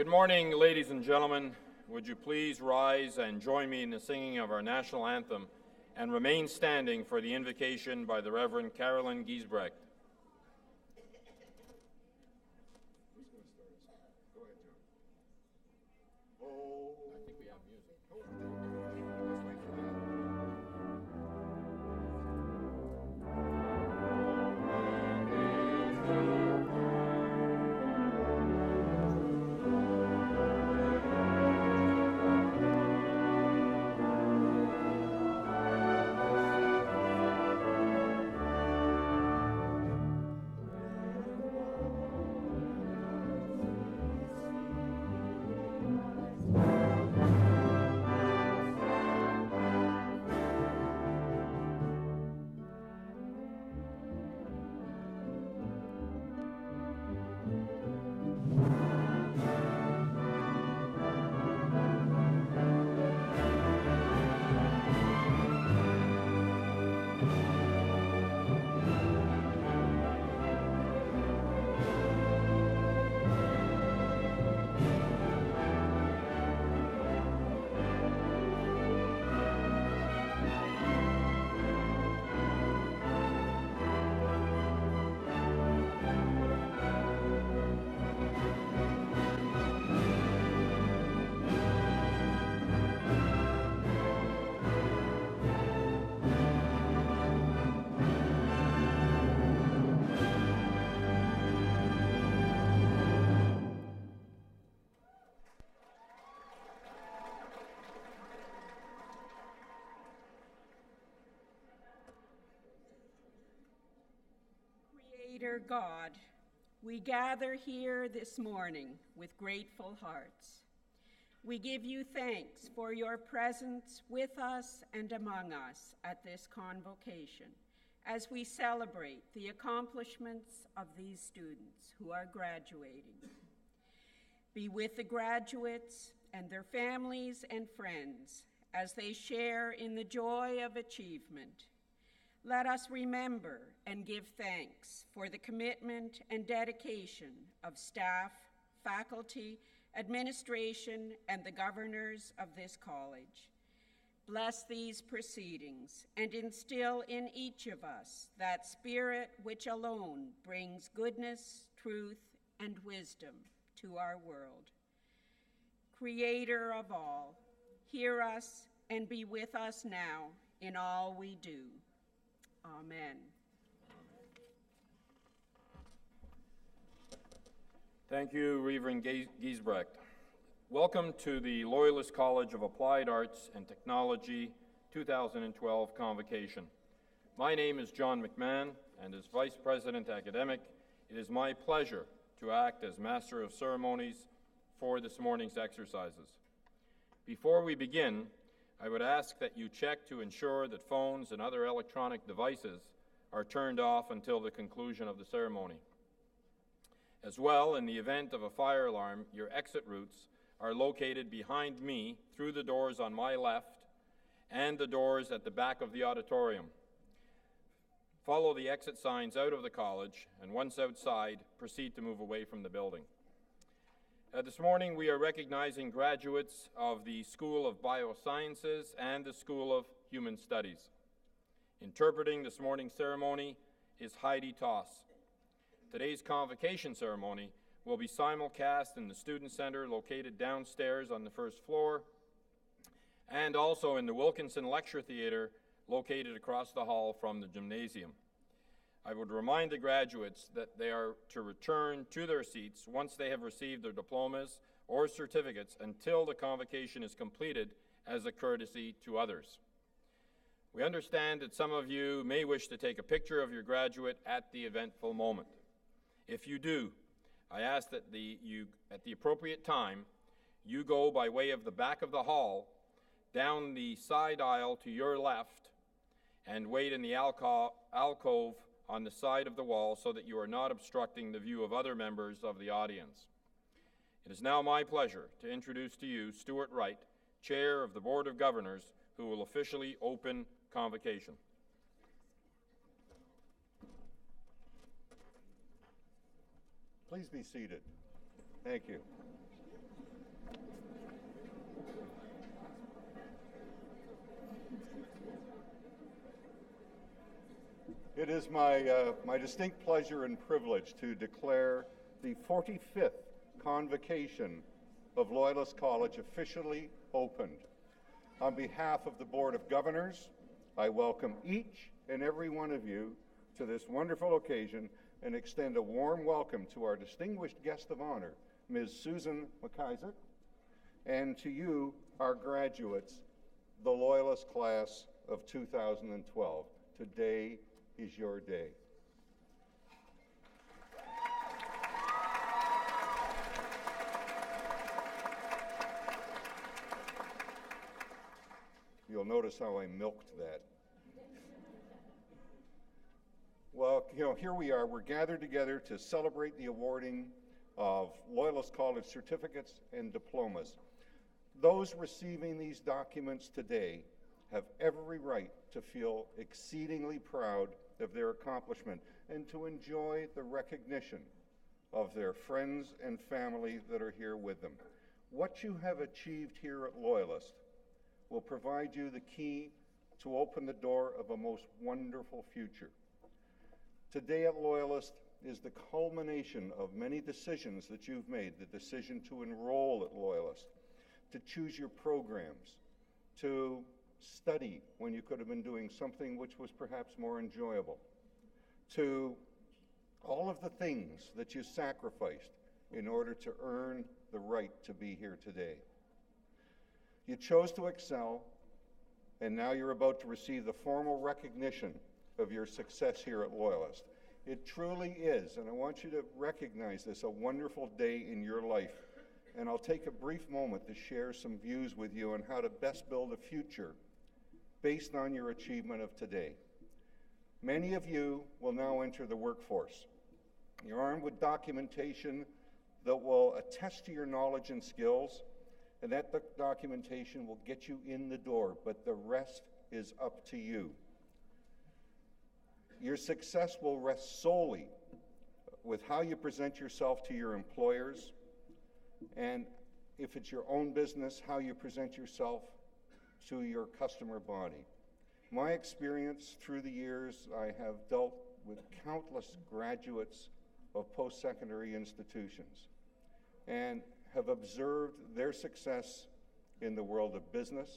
Good morning, ladies and gentlemen. Would you please rise and join me in the singing of our national anthem and remain standing for the invocation by the Reverend Carolyn Giesbrecht. Creator God, we gather here this morning with grateful hearts. We give you thanks for your presence with us and among us at this convocation as we celebrate the accomplishments of these students who are graduating. Be with the graduates and their families and friends as they share in the joy of achievement. Let us remember and give thanks for the commitment and dedication of staff, faculty, administration, and the governors of this college. Bless these proceedings and instill in each of us that spirit which alone brings goodness, truth, and wisdom to our world. Creator of all, hear us and be with us now in all we do. Amen. Thank you, Reverend Giesbrecht. Welcome to the Loyalist College of Applied Arts and Technology 2012 Convocation. My name is John McMahon, and as Vice President Academic, it is my pleasure to act as Master of Ceremonies for this morning's exercises. Before we begin, I would ask that you check to ensure that phones and other electronic devices are turned off until the conclusion of the ceremony. As well, in the event of a fire alarm, your exit routes are located behind me through the doors on my left and the doors at the back of the auditorium. Follow the exit signs out of the college, and once outside, proceed to move away from the building. This morning, we are recognizing graduates of the School of Biosciences and the School of Human Studies. Interpreting this morning's ceremony is Heidi Toss. Today's convocation ceremony will be simulcast in the Student Center located downstairs on the first floor and also in the Wilkinson Lecture Theater located across the hall from the gymnasium. I would remind the graduates that they are to return to their seats once they have received their diplomas or certificates until the convocation is completed as a courtesy to others. We understand that some of you may wish to take a picture of your graduate at the eventful moment. If you do, I ask that at the appropriate time, you go by way of the back of the hall, down the side aisle to your left, and wait in the alcove on the side of the wall so that you are not obstructing the view of other members of the audience. It is now my pleasure to introduce to you Stuart Wright, Chair of the Board of Governors, who will officially open convocation. Please be seated. Thank you. It is my distinct pleasure and privilege to declare the 45th Convocation of Loyalist College officially opened. On behalf of the Board of Governors, I welcome each and every one of you to this wonderful occasion and extend a warm welcome to our distinguished guest of honor, Ms. Susan McIsaac, and to you, our graduates, the Loyalist class of 2012. Today is your day. You'll notice how I milked that. Well, here we are. We're gathered together to celebrate the awarding of Loyalist College certificates and diplomas. Those receiving these documents today have every right to feel exceedingly proud of their accomplishment and to enjoy the recognition of their friends and family that are here with them. What you have achieved here at Loyalist will provide you the key to open the door of a most wonderful future. Today at Loyalist is the culmination of many decisions that you've made, the decision to enroll at Loyalist, to choose your programs, to study when you could have been doing something which was perhaps more enjoyable, to all of the things that you sacrificed in order to earn the right to be here today. You chose to excel, and now you're about to receive the formal recognition of your success here at Loyalist. It truly is, and I want you to recognize this, a wonderful day in your life. And I'll take a brief moment to share some views with you on how to best build a future based on your achievement of today. Many of you will now enter the workforce. You're armed with documentation that will attest to your knowledge and skills, and that documentation will get you in the door, but the rest is up to you. Your success will rest solely with how you present yourself to your employers, and if it's your own business, how you present yourself to your customer body. My experience through the years, I have dealt with countless graduates of post-secondary institutions and have observed their success in the world of business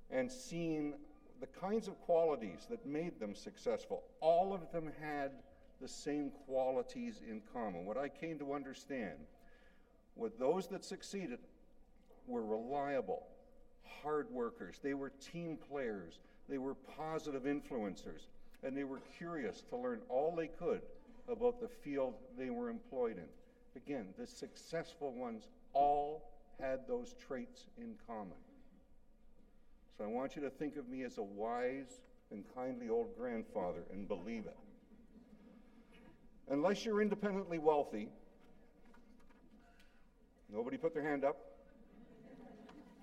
and seen the kinds of qualities that made them successful. All of them had the same qualities in common. What I came to understand with those that succeeded were reliable, hard workers. They were team players. They were positive influencers. And they were curious to learn all they could about the field they were employed in. Again, the successful ones all had those traits in common. So I want you to think of me as a wise and kindly old grandfather and believe it. Unless you're independently wealthy, nobody put their hand up.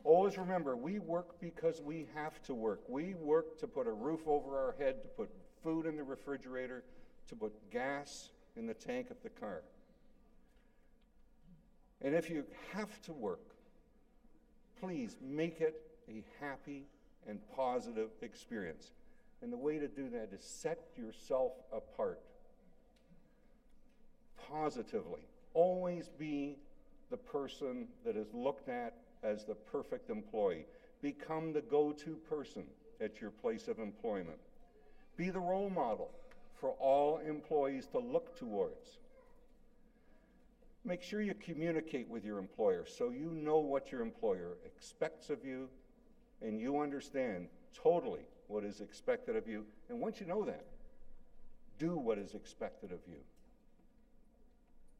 Always remember, we work because we have to work. We work to put a roof over our head, to put food in the refrigerator, to put gas in the tank of the car. And if you have to work, please make it a happy and positive experience. And the way to do that is set yourself apart positively. Always be the person that is looked at as the perfect employee. Become the go-to person at your place of employment. Be the role model for all employees to look towards. Make sure you communicate with your employer so you know what your employer expects of you and you understand totally what is expected of you. And once you know that, do what is expected of you.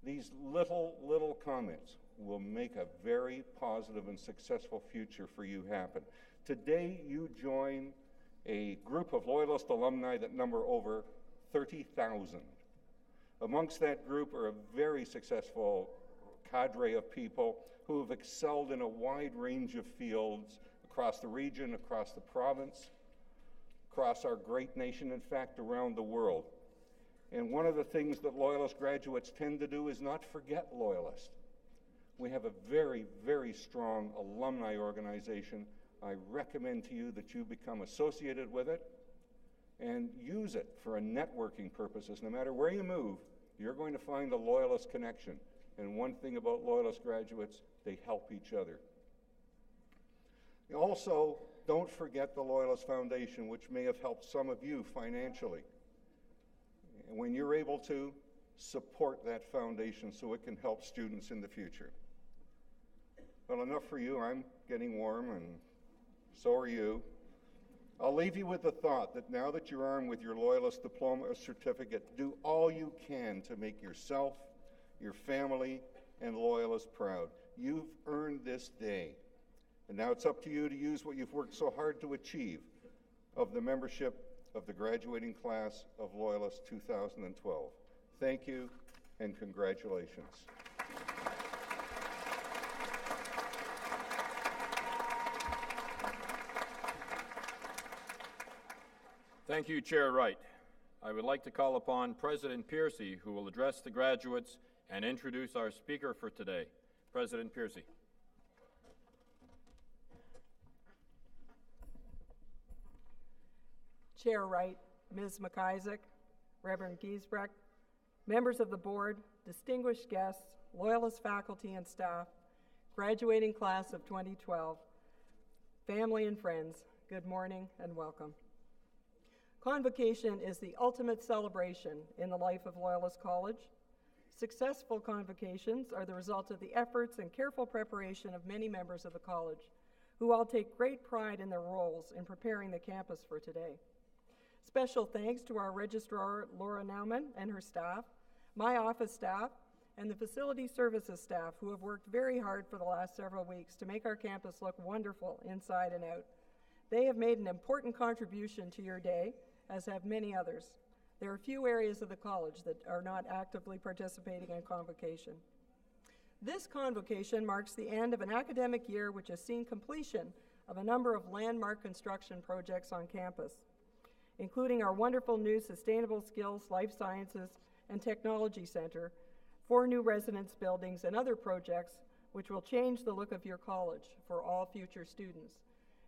These little comments will make a very positive and successful future for you happen. Today, you join a group of Loyalist alumni that number over 30,000. Amongst that group are a very successful cadre of people who have excelled in a wide range of fields across the region, across the province, across our great nation, in fact, around the world. And one of the things that Loyalist graduates tend to do is not forget Loyalist. We have a very, very strong alumni organization. I recommend to you that you become associated with it, and use it for a networking purposes. No matter where you move, you're going to find a Loyalist connection. And one thing about Loyalist graduates, they help each other. Also, don't forget the Loyalist Foundation, which may have helped some of you financially. And when you're able to, support that foundation so it can help students in the future. Well, enough for you. I'm getting warm, and so are you. I'll leave you with the thought that now that you're armed with your Loyalist diploma or certificate, do all you can to make yourself, your family, and Loyalists proud. You've earned this day. And now it's up to you to use what you've worked so hard to achieve of the membership of the graduating class of Loyalists 2012. Thank you and congratulations. Thank you, Chair Wright. I would like to call upon President Piercy, who will address the graduates and introduce our speaker for today. President Piercy. Chair Wright, Ms. McIsaac, Reverend Giesbrecht, members of the board, distinguished guests, Loyalist faculty and staff, graduating class of 2012, family and friends, good morning and welcome. Convocation is the ultimate celebration in the life of Loyalist College. Successful convocations are the result of the efforts and careful preparation of many members of the college, who all take great pride in their roles in preparing the campus for today. Special thanks to our registrar, Laura Nauman, and her staff, my office staff, and the facility services staff who have worked very hard for the last several weeks to make our campus look wonderful inside and out. They have made an important contribution to your day, as have many others. There are few areas of the college that are not actively participating in Convocation. This Convocation marks the end of an academic year which has seen completion of a number of landmark construction projects on campus, including our wonderful new Sustainable Skills, Life Sciences, and Technology Center, 4 new residence buildings, and other projects which will change the look of your college for all future students.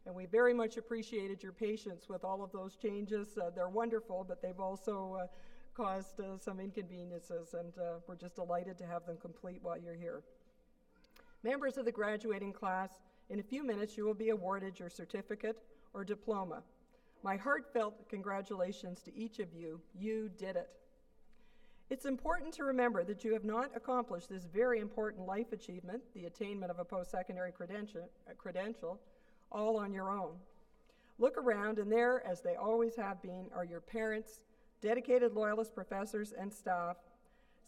And we very much appreciated your patience with all of those changes. They're wonderful, but they've also caused some inconveniences, and we're just delighted to have them complete while you're here. Members of the graduating class, in a few minutes you will be awarded your certificate or diploma. My heartfelt congratulations to each of you. You did it. It's important to remember that you have not accomplished this very important life achievement, the attainment of a post-secondary credential, all on your own. Look around, and there, as they always have been, are your parents, dedicated Loyalist professors and staff,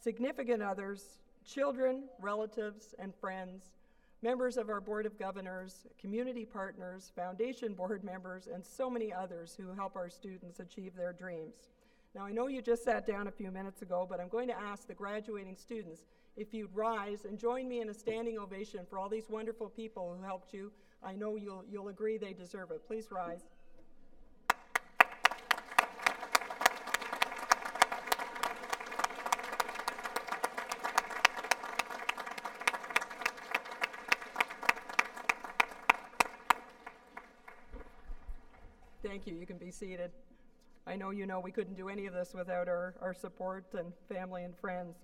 significant others, children, relatives, and friends, members of our Board of Governors, community partners, foundation board members, and so many others who help our students achieve their dreams. Now, I know you just sat down a few minutes ago, but I'm going to ask the graduating students if you'd rise and join me in a standing ovation for all these wonderful people who helped you. I know you'll agree they deserve it. Please rise. Thank you. You can be seated. I know you know we couldn't do any of this without our support and family and friends.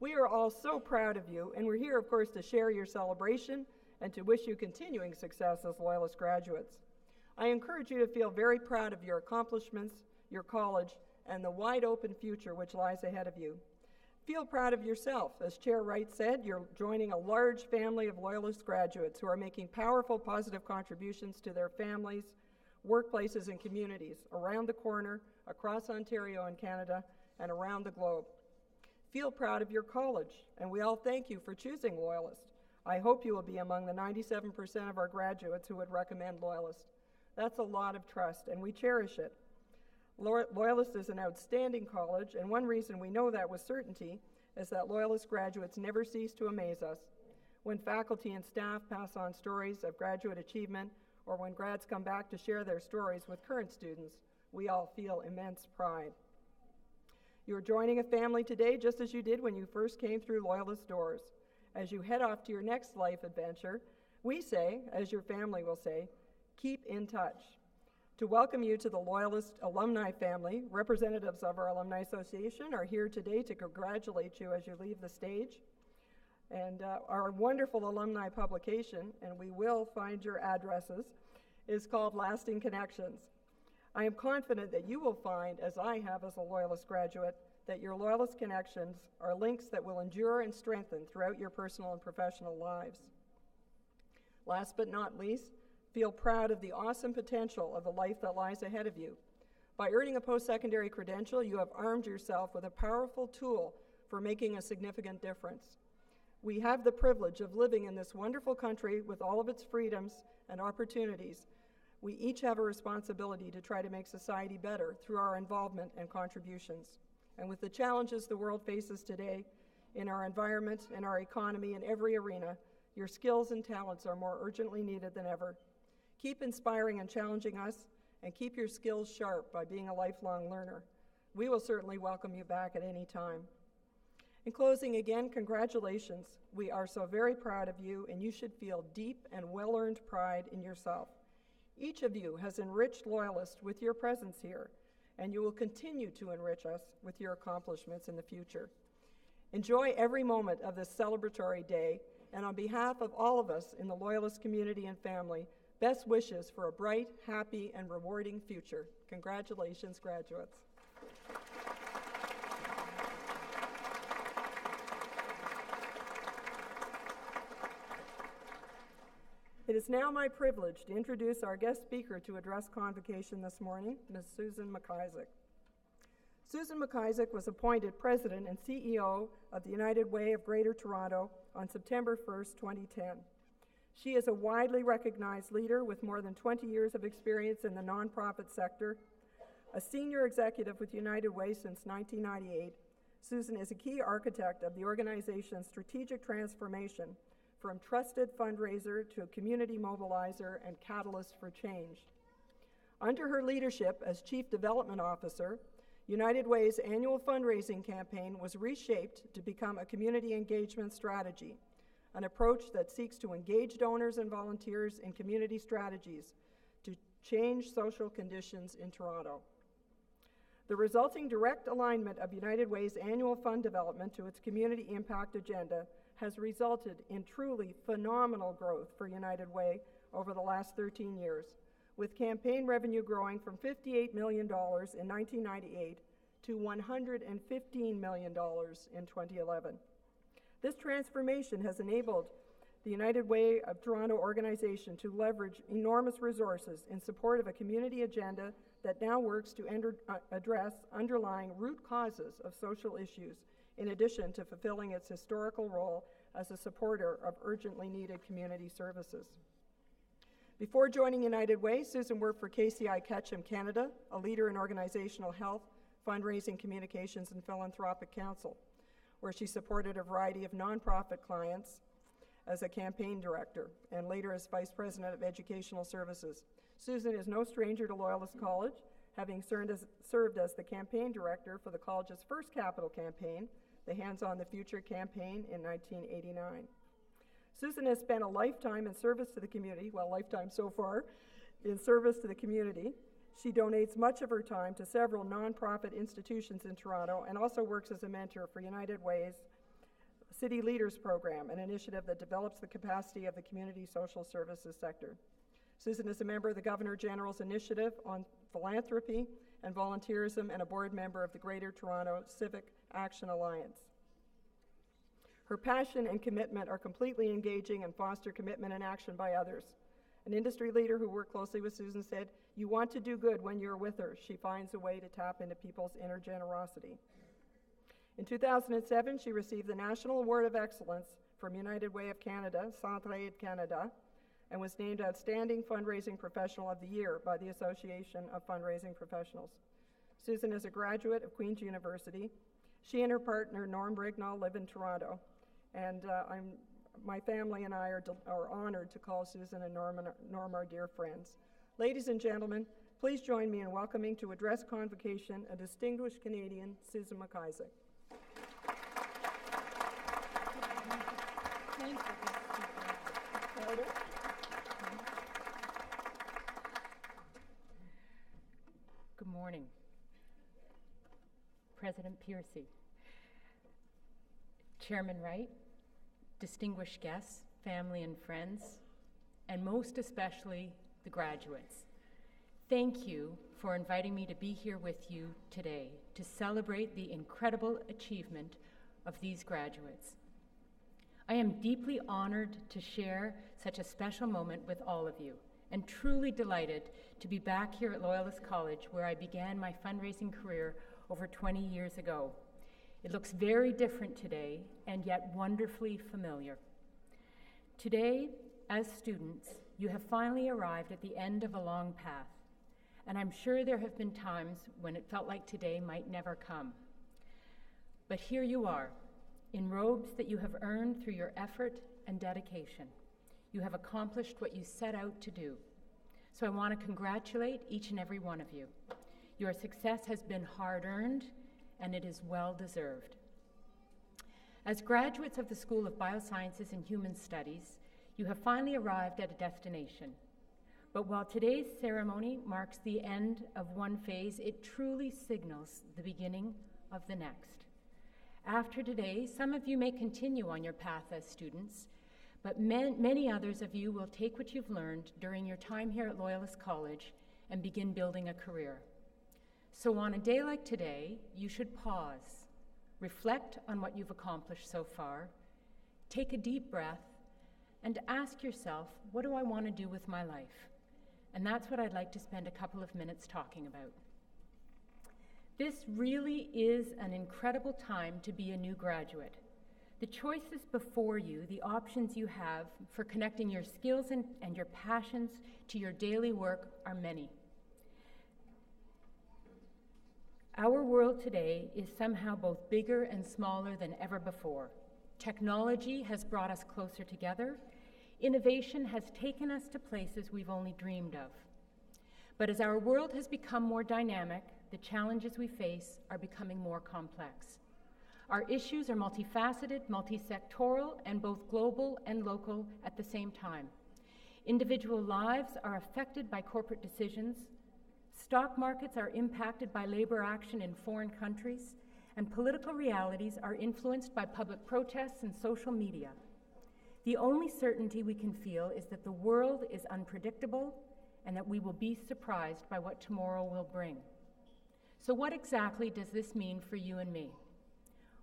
We are all so proud of you, and we're here, of course, to share your celebration and to wish you continuing success as Loyalist graduates. I encourage you to feel very proud of your accomplishments, your college, and the wide open future which lies ahead of you. Feel proud of yourself. As Chair Wright said, you're joining a large family of Loyalist graduates who are making powerful, positive contributions to their families, workplaces, and communities around the corner, across Ontario and Canada, and around the globe. Feel proud of your college, and we all thank you for choosing Loyalist. I hope you will be among the 97% of our graduates who would recommend Loyalist. That's a lot of trust, and we cherish it. Loyalist is an outstanding college, and one reason we know that with certainty is that Loyalist graduates never cease to amaze us. When faculty and staff pass on stories of graduate achievement, or when grads come back to share their stories with current students, we all feel immense pride. You're joining a family today just as you did when you first came through Loyalist doors. As you head off to your next life adventure, we say, as your family will say, keep in touch. To welcome you to the Loyalist alumni family, representatives of our Alumni Association are here today to congratulate you as you leave the stage. And our wonderful alumni publication, and we will find your addresses, is called Lasting Connections. I am confident that you will find, as I have as a Loyalist graduate, that your Loyalist connections are links that will endure and strengthen throughout your personal and professional lives. Last but not least, feel proud of the awesome potential of the life that lies ahead of you. By earning a post-secondary credential, you have armed yourself with a powerful tool for making a significant difference. We have the privilege of living in this wonderful country with all of its freedoms and opportunities. We each have a responsibility to try to make society better through our involvement and contributions. And with the challenges the world faces today, in our environment, in our economy, in every arena, your skills and talents are more urgently needed than ever. Keep inspiring and challenging us, and keep your skills sharp by being a lifelong learner. We will certainly welcome you back at any time. In closing, again, congratulations. We are so very proud of you, and you should feel deep and well-earned pride in yourself. Each of you has enriched Loyalists with your presence here, and you will continue to enrich us with your accomplishments in the future. Enjoy every moment of this celebratory day, and on behalf of all of us in the Loyalist community and family, best wishes for a bright, happy, and rewarding future. Congratulations, graduates. It is now my privilege to introduce our guest speaker to address Convocation this morning, Ms. Susan McIsaac. Susan McIsaac was appointed President and CEO of the United Way of Greater Toronto on September 1st, 2010. She is a widely recognized leader with more than 20 years of experience in the nonprofit sector. A senior executive with United Way since 1998, Susan is a key architect of the organization's strategic transformation from trusted fundraiser to a community mobilizer and catalyst for change. Under her leadership as Chief Development Officer, United Way's annual fundraising campaign was reshaped to become a community engagement strategy, an approach that seeks to engage donors and volunteers in community strategies to change social conditions in Toronto. The resulting direct alignment of United Way's annual fund development to its community impact agenda has resulted in truly phenomenal growth for United Way over the last 13 years, with campaign revenue growing from $58 million in 1998 to $115 million in 2011. This transformation has enabled the United Way of Toronto organization to leverage enormous resources in support of a community agenda that now works to address underlying root causes of social issues, in addition to fulfilling its historical role as a supporter of urgently needed community services. Before joining United Way, Susan worked for KCI Ketchum Canada, a leader in organizational health, fundraising, communications, and philanthropic counsel, where she supported a variety of nonprofit clients as a campaign director, and later as Vice President of Educational Services. Susan is no stranger to Loyalist College, having served as the campaign director for the college's first capital campaign, the Hands on the Future campaign in 1989. Susan has spent a lifetime in service to the community, well, lifetime so far, in service to the community. She donates much of her time to several nonprofit institutions in Toronto and also works as a mentor for United Way's City Leaders Program, an initiative that develops the capacity of the community social services sector. Susan is a member of the Governor General's Initiative on Philanthropy and Volunteerism and a board member of the Greater Toronto Civic Action Alliance. Her passion and commitment are completely engaging and foster commitment and action by others. An industry leader who worked closely with Susan said, "You want to do good when you're with her. She finds a way to tap into people's inner generosity." In 2007, she received the National Award of Excellence from United Way of Canada, Centraide Canada, and was named Outstanding Fundraising Professional of the Year by the Association of Fundraising Professionals. Susan is a graduate of Queen's University. She and her partner, Norm Brignall, live in Toronto, and my family and I are honored to call Susan and Norm our dear friends. Ladies and gentlemen, please join me in welcoming to address Convocation a distinguished Canadian, Susan McIsaac. Thank you. Good morning. President Piercy, Chairman Wright, distinguished guests, family and friends, and most especially the graduates. Thank you for inviting me to be here with you today to celebrate the incredible achievement of these graduates. I am deeply honored to share such a special moment with all of you, and truly delighted to be back here at Loyalist College, where I began my fundraising career over 20 years ago. It looks very different today, and yet wonderfully familiar. Today, as students, you have finally arrived at the end of a long path, and I'm sure there have been times when it felt like today might never come. But here you are, in robes that you have earned through your effort and dedication. You have accomplished what you set out to do. So I want to congratulate each and every one of you. Your success has been hard-earned, and it is well-deserved. As graduates of the School of Biosciences and Human Studies, you have finally arrived at a destination. But while today's ceremony marks the end of one phase, it truly signals the beginning of the next. After today, some of you may continue on your path as students, but many others of you will take what you've learned during your time here at Loyalist College and begin building a career. So on a day like today, you should pause, reflect on what you've accomplished so far, take a deep breath, and ask yourself, what do I want to do with my life? And that's what I'd like to spend a couple of minutes talking about. This really is an incredible time to be a new graduate. The choices before you, the options you have for connecting your skills and your passions to your daily work are many. Our world today is somehow both bigger and smaller than ever before. Technology has brought us closer together. Innovation has taken us to places we've only dreamed of. But as our world has become more dynamic, the challenges we face are becoming more complex. Our issues are multifaceted, multi-sectoral, and both global and local at the same time. Individual lives are affected by corporate decisions. Stock markets are impacted by labor action in foreign countries, and political realities are influenced by public protests and social media. The only certainty we can feel is that the world is unpredictable and that we will be surprised by what tomorrow will bring. So what exactly does this mean for you and me?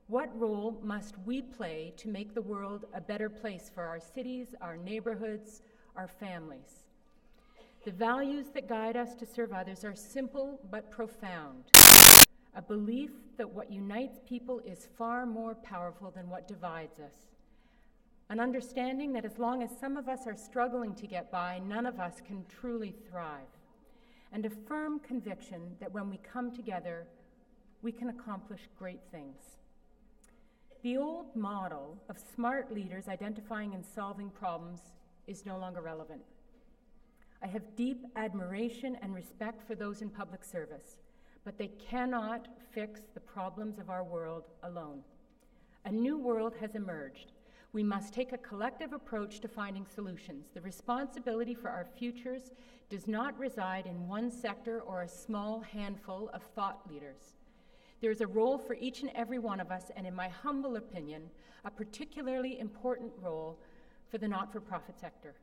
What role must we play to make the world a better place for our cities, our neighborhoods, our families? The values that guide us to serve others are simple but profound. A belief that what unites people is far more powerful than what divides us. An understanding that as long as some of us are struggling to get by, none of us can truly thrive. And a firm conviction that when we come together, we can accomplish great things. The old model of smart leaders identifying and solving problems is no longer relevant. I have deep admiration and respect for those in public service, but they cannot fix the problems of our world alone. A new world has emerged. We must take a collective approach to finding solutions. The responsibility for our futures does not reside in one sector or a small handful of thought leaders. There is a role for each and every one of us, and in my humble opinion, a particularly important role for the not-for-profit sector.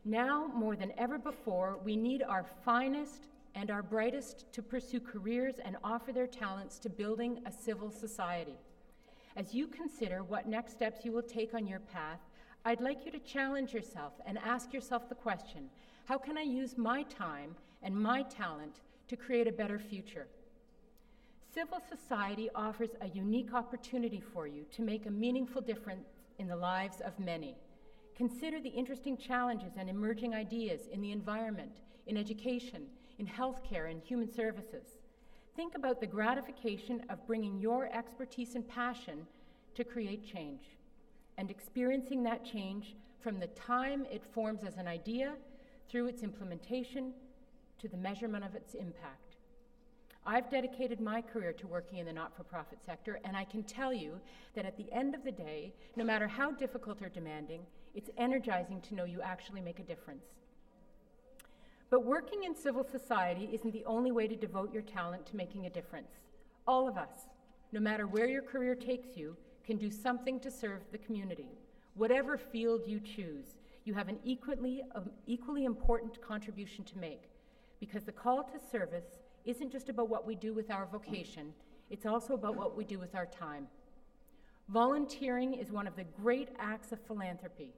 Now, more than ever before, we need our finest and our brightest to pursue careers and offer their talents to building a civil society. As you consider what next steps you will take on your path, I'd like you to challenge yourself and ask yourself the question, how can I use my time and my talent to create a better future? Civil society offers a unique opportunity for you to make a meaningful difference in the lives of many. Consider the interesting challenges and emerging ideas in the environment, in education, in healthcare, and human services. Think about the gratification of bringing your expertise and passion to create change, and experiencing that change from the time it forms as an idea through its implementation to the measurement of its impact. I've dedicated my career to working in the not-for-profit sector, and I can tell you that at the end of the day, no matter how difficult or demanding, it's energizing to know you actually make a difference. But working in civil society isn't the only way to devote your talent to making a difference. All of us, no matter where your career takes you, can do something to serve the community. Whatever field you choose, you have an equally important contribution to make, because the call to service isn't just about what we do with our vocation, it's also about what we do with our time. Volunteering is one of the great acts of philanthropy.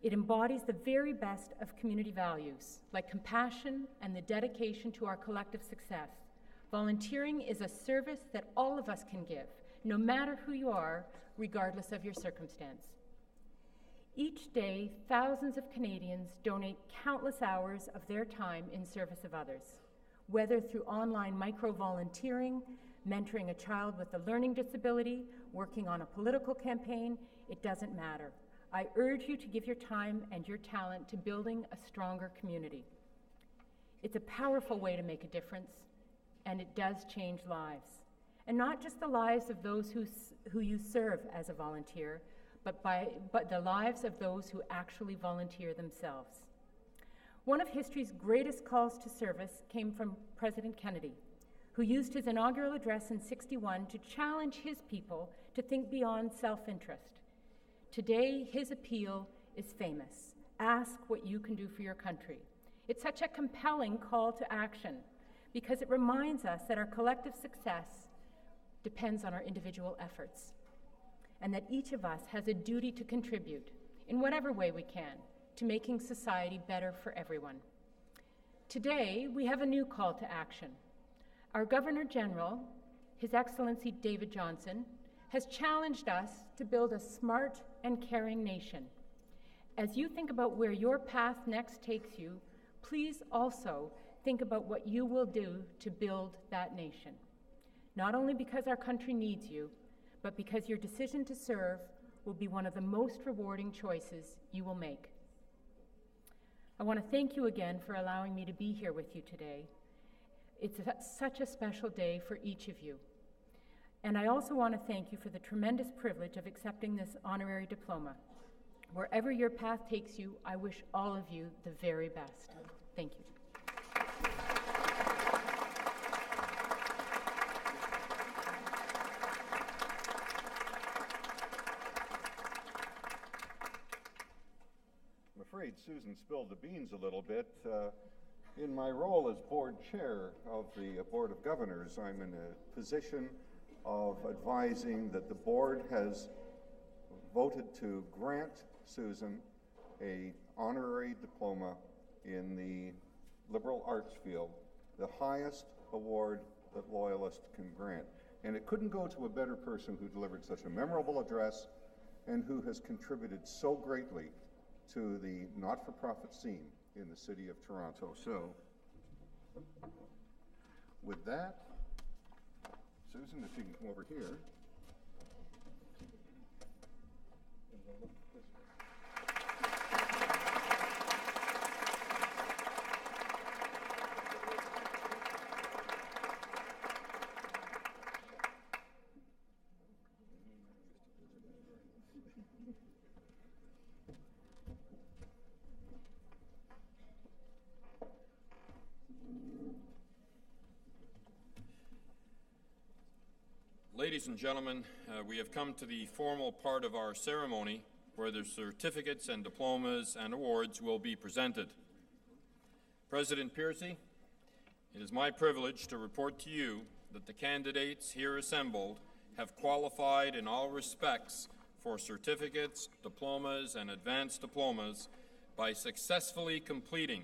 It embodies the very best of community values, like compassion and the dedication to our collective success. Volunteering is a service that all of us can give, no matter who you are, regardless of your circumstance. Each day, thousands of Canadians donate countless hours of their time in service of others, whether through online micro-volunteering, mentoring a child with a learning disability, working on a political campaign, it doesn't matter. I urge you to give your time and your talent to building a stronger community. It's a powerful way to make a difference, and it does change lives. And not just the lives of those who you serve as a volunteer, but the lives of those who actually volunteer themselves. One of history's greatest calls to service came from President Kennedy, who used his inaugural address in '61 to challenge his people to think beyond self-interest. Today, his appeal is famous. Ask what you can do for your country. It's such a compelling call to action because it reminds us that our collective success depends on our individual efforts, and that each of us has a duty to contribute, in whatever way we can, to making society better for everyone. Today, we have a new call to action. Our Governor General, His Excellency David Johnston, has challenged us to build a smart and caring nation. As you think about where your path next takes you, please also think about what you will do to build that nation. Not only because our country needs you, but because your decision to serve will be one of the most rewarding choices you will make. I want to thank you again for allowing me to be here with you today. It's such a special day for each of you. And I also want to thank you for the tremendous privilege of accepting this honorary diploma. Wherever your path takes you, I wish all of you the very best. Thank you. I'm afraid Susan spilled the beans a little bit. In my role as board chair of the Board of Governors, I'm in a position of advising that the board has voted to grant Susan an honorary diploma in the liberal arts field, the highest award that Loyalist can grant. And it couldn't go to a better person who delivered such a memorable address and who has contributed so greatly to the not-for-profit scene in the city of Toronto. So, with that, Susan, if you can come over here. And we'll look this way. Ladies and gentlemen, we have come to the formal part of our ceremony where the certificates and diplomas and awards will be presented. President Piercy, it is my privilege to report to you that the candidates here assembled have qualified in all respects for certificates, diplomas, and advanced diplomas by successfully completing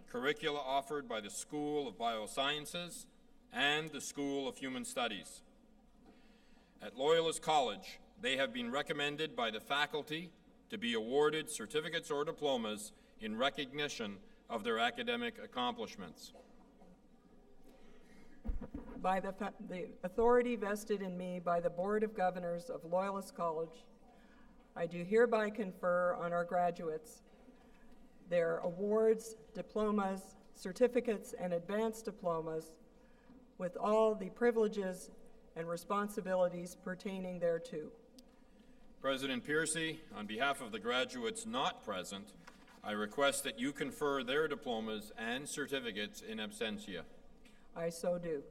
curricula offered by the School of Biosciences and the School of Human Studies. At Loyalist College, they have been recommended by the faculty to be awarded certificates or diplomas in recognition of their academic accomplishments. By the authority vested in me by the Board of Governors of Loyalist College, I do hereby confer on our graduates their awards, diplomas, certificates, and advanced diplomas with all the privileges and responsibilities pertaining thereto. President Piercy, on behalf of the graduates not present, I request that you confer their diplomas and certificates in absentia. I so do.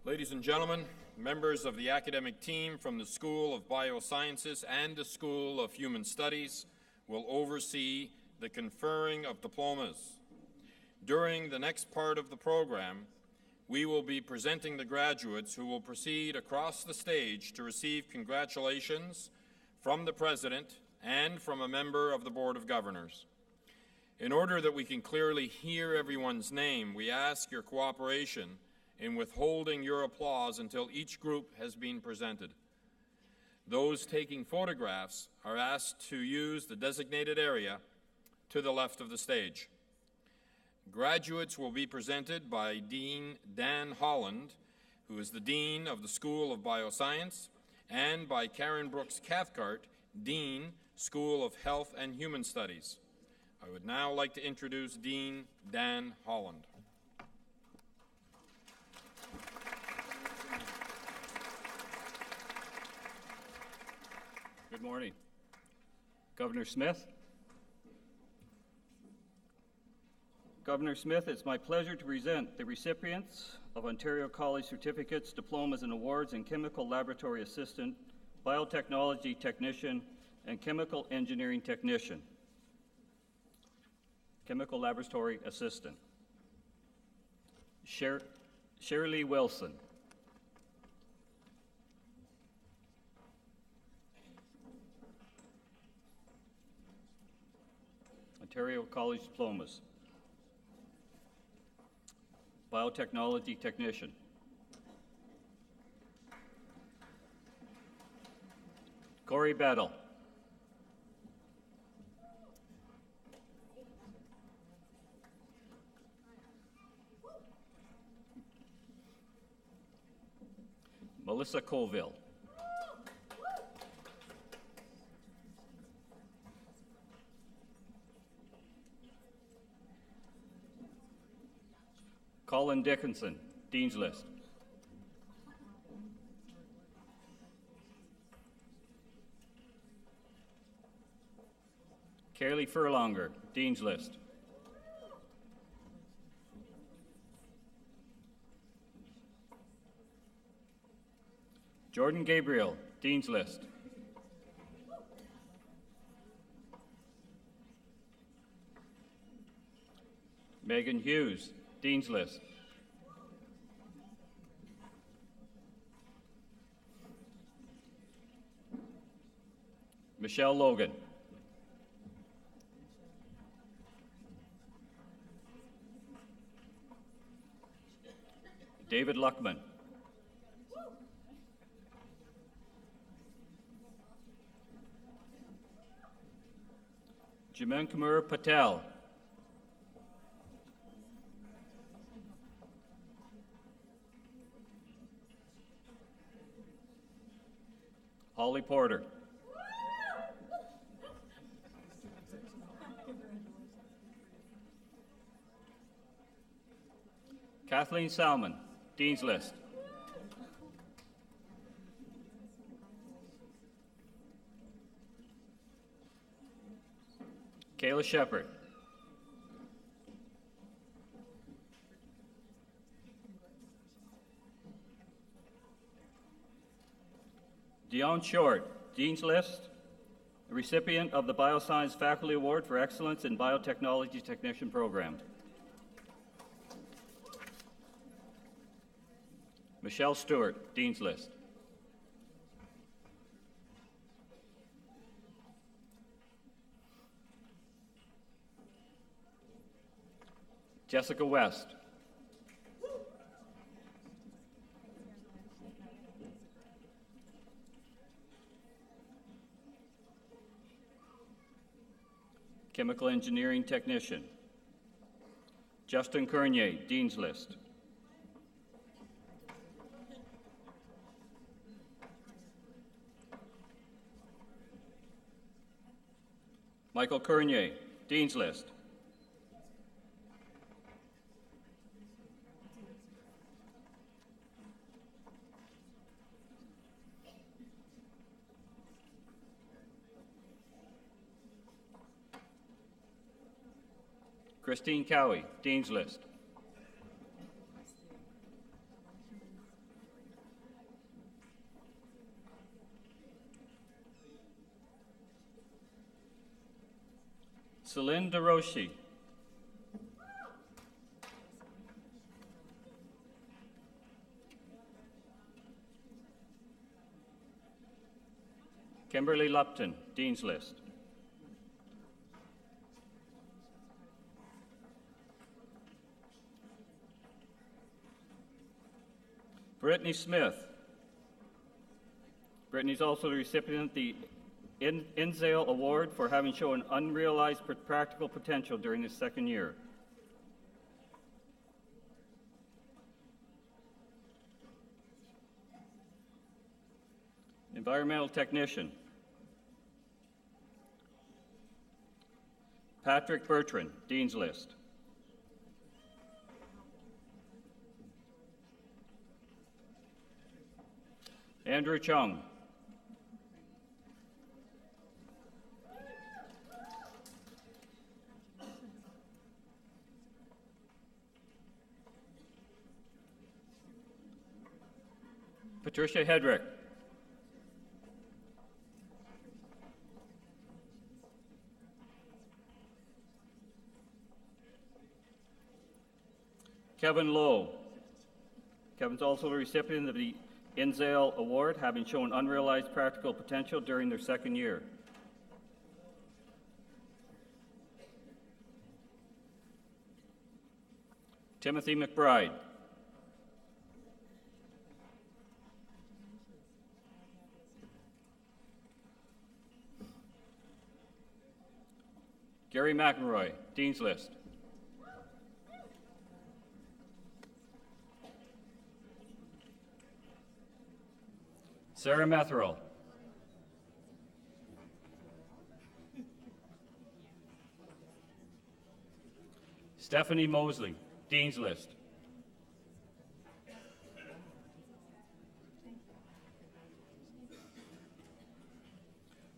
Ladies and gentlemen, members of the academic team from the School of Biosciences and the School of Human Studies will oversee the conferring of diplomas. During the next part of the program, we will be presenting the graduates who will proceed across the stage to receive congratulations from the President and from a member of the Board of Governors. In order that we can clearly hear everyone's name, we ask your cooperation in withholding your applause until each group has been presented. Those taking photographs are asked to use the designated area to the left of the stage. Graduates will be presented by Dean Dan Holland, who is the Dean of the School of Bioscience, and by Karen Brooks Cathcart, Dean, School of Health and Human Studies. I would now like to introduce Dean Dan Holland. Good morning. Governor Smith. Governor Smith, it's my pleasure to present the recipients of Ontario College certificates, diplomas, and awards in Chemical Laboratory Assistant, Biotechnology Technician, and Chemical Engineering Technician. Chemical Laboratory Assistant. Shirley Wilson. Ontario College diplomas. Biotechnology Technician. Corey Battle. Melissa Colville. Colin Dickinson, Dean's List. Carly Furlonger, Dean's List. Jordan Gabriel, Dean's List. Megan Hughes, Dean's List. Michelle Logan. David Luckman. Jamin Kumar Patel. Holly Porter. Kathleen Salmon, Dean's List. Kayla Shepard. Dion Short, Dean's List, a recipient of the Bioscience Faculty Award for Excellence in Biotechnology Technician Program. Michelle Stewart, Dean's List. Jessica West. Chemical Engineering Technician. Justin Cournier, Dean's List. Michael Cournier, Dean's List. Christine Cowie, Dean's List. Celine DeRoshi. Kimberly Lupton, Dean's List. Brittany Smith. Brittany's also the recipient of the INZALE Award for having shown unrealized practical potential during this second year. Environmental Technician. Patrick Bertrand, Dean's List. Andrew Chung. Patricia Hedrick. Kevin Lowe. Kevin's also the recipient of the INZALE Award, having shown unrealized practical potential during their second year. Timothy McBride. Gary McElroy, Dean's List. Sarah Metherell. Stephanie Mosley, Dean's List.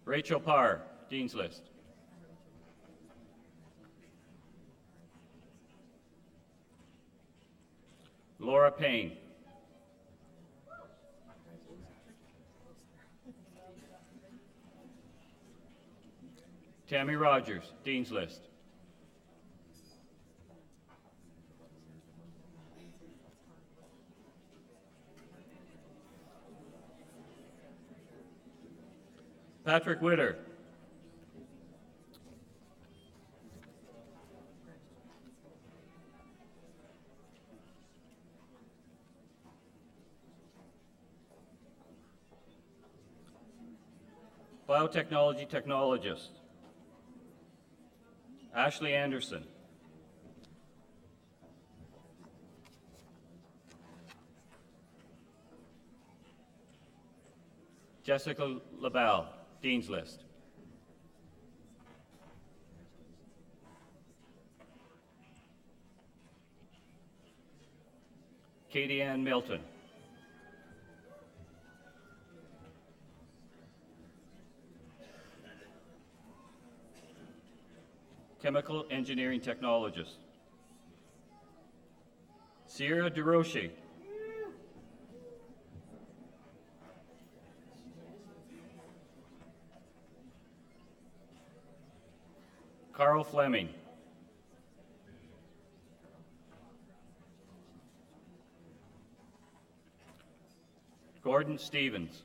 Rachel Parr, Dean's List. Laura Payne. Tammy Rogers, Dean's List. Patrick Witter. Biotechnology technologist. Ashley Anderson. Jessica LaBelle, Dean's List. Katie Ann Milton. Chemical engineering technologist. Sierra DeRoshi. Carl Fleming. Gordon Stevens.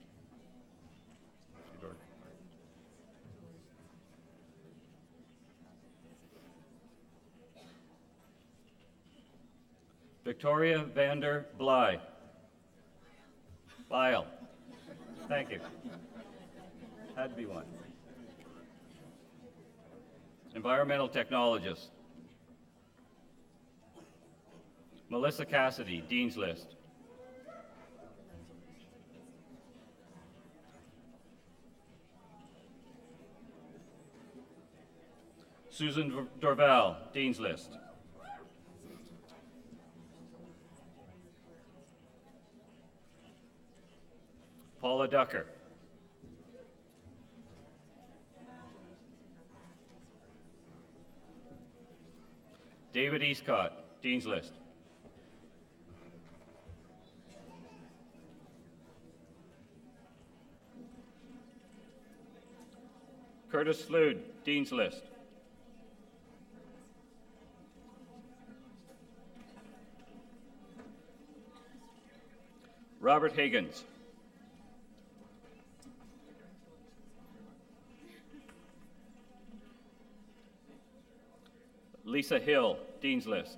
Victoria Vander Bly. Lyle. Thank you. Had to be one. Environmental technologist. Melissa Cassidy, Dean's List. Susan Dorval, Dean's List. Paula Ducker. David Eastcott, Dean's List. Curtis Slood, Dean's List. Robert Higgins. Lisa Hill, Dean's List.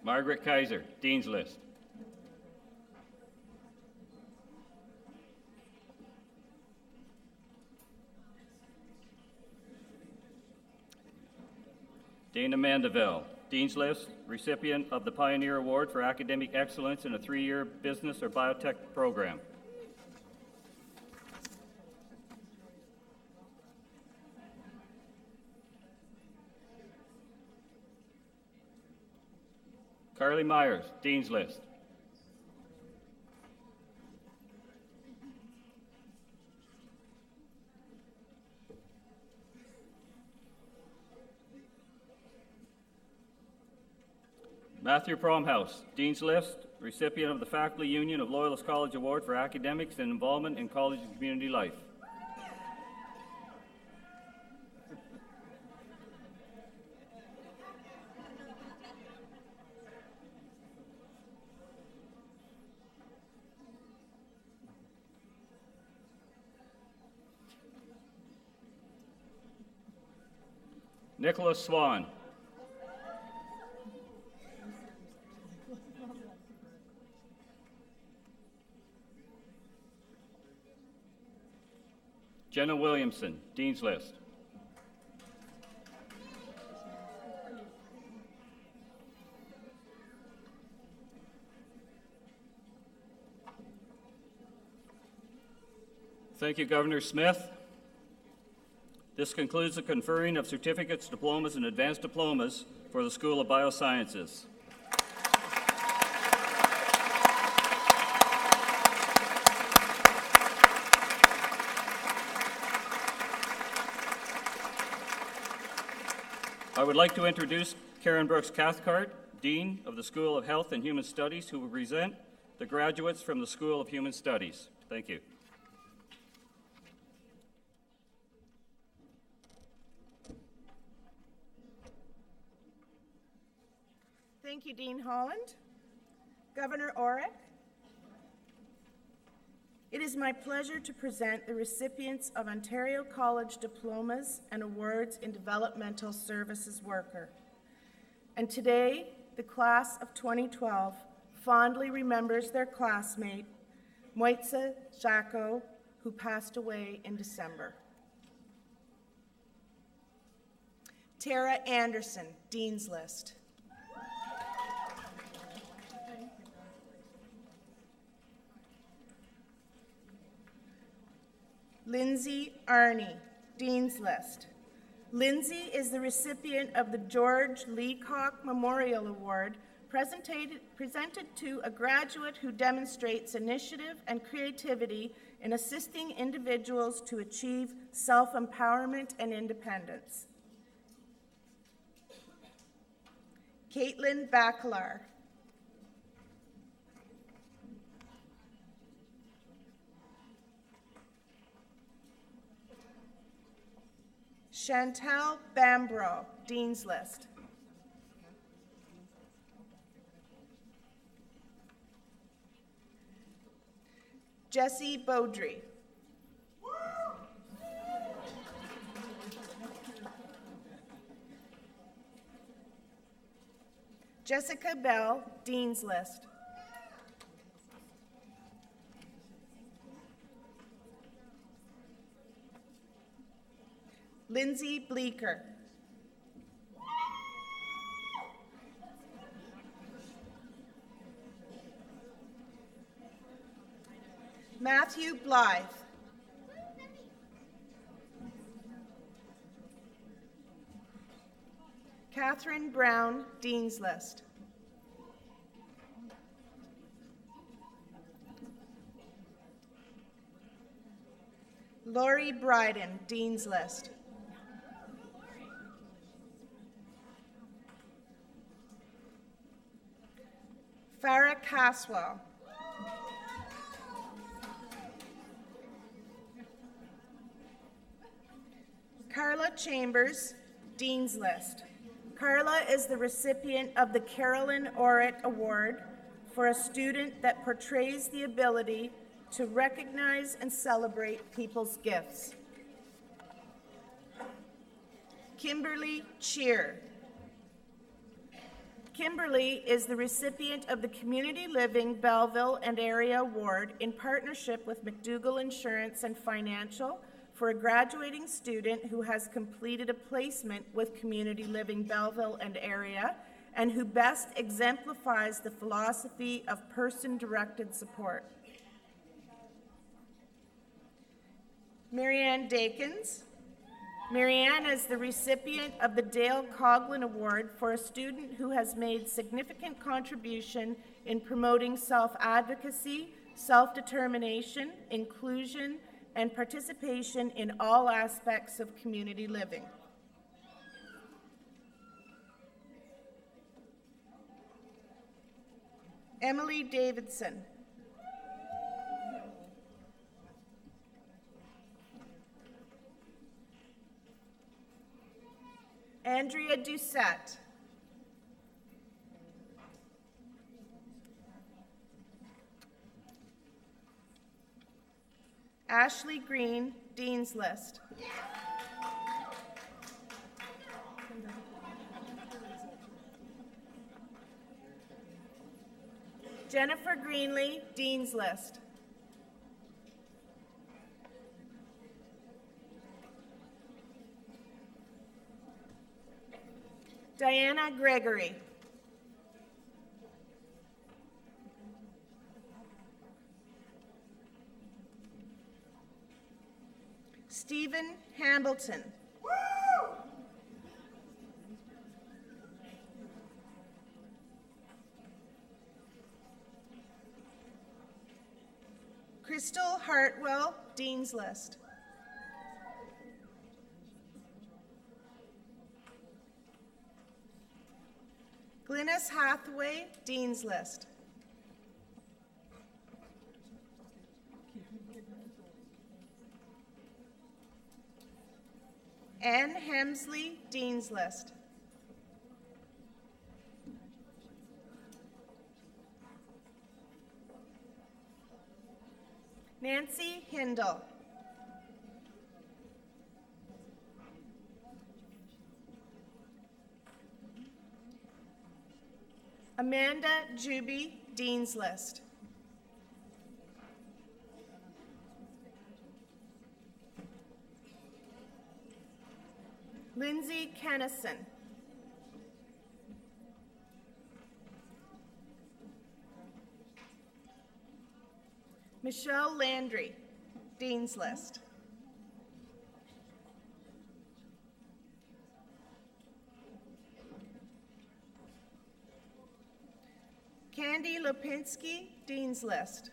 Margaret Kaiser, Dean's List. Dana Mandeville, Dean's List, recipient of the Pioneer Award for Academic Excellence in a 3-year business or biotech program. Carly Myers, Dean's List. Matthew Promhouse, Dean's List, recipient of the Faculty Union of Loyalist College Award for Academics and Involvement in College and Community Life. Nicholas Swan. Jenna Williamson, Dean's List. Thank you, Governor Smith. This concludes the conferring of certificates, diplomas, and advanced diplomas for the School of Biosciences. I would like to introduce Karen Brooks Cathcart, Dean of the School of Health and Human Studies, who will present the graduates from the School of Human Studies. Thank you. Thank you, Dean Holland. Governor Orrick, it is my pleasure to present the recipients of Ontario College diplomas and awards in developmental services worker. And today, the class of 2012 fondly remembers their classmate, Moitza Jaco, who passed away in December. Tara Anderson, Dean's List. Lindsay Arney, Dean's List. Lindsay is the recipient of the George Leacock Memorial Award presented to a graduate who demonstrates initiative and creativity in assisting individuals to achieve self-empowerment and independence. Caitlin Bacalar. Chantal Bambro, Dean's List. Jessie Beaudry. Jessica Bell, Dean's List. Lindsay Bleeker. Matthew Blythe. Catherine Brown, Dean's List. Lori Bryden, Dean's List. Farah Caswell. Carla Chambers, Dean's List. Carla is the recipient of the Carolyn Orritt Award for a student that portrays the ability to recognize and celebrate people's gifts. Kimberly Cheer. Kimberly is the recipient of the Community Living Belleville and Area Award in partnership with McDougall Insurance and Financial for a graduating student who has completed a placement with Community Living Belleville and Area and who best exemplifies the philosophy of person-directed support. Marianne Dakins. Marianne is the recipient of the Dale Coughlin Award for a student who has made significant contribution in promoting self-advocacy, self-determination, inclusion, and participation in all aspects of community living. Emily Davidson. Andrea Doucette. Ashley Green, Dean's List. Jennifer Greenlee, Dean's List. Diana Gregory. Stephen Hambleton. Crystal Hartwell, Dean's List. Glynis Hathaway, Dean's List. Anne Hemsley, Dean's List. Nancy Hindle. Amanda Juby, Dean's List. Lindsay Kennison. Michelle Landry, Dean's List. Candy Lipinski, Dean's List.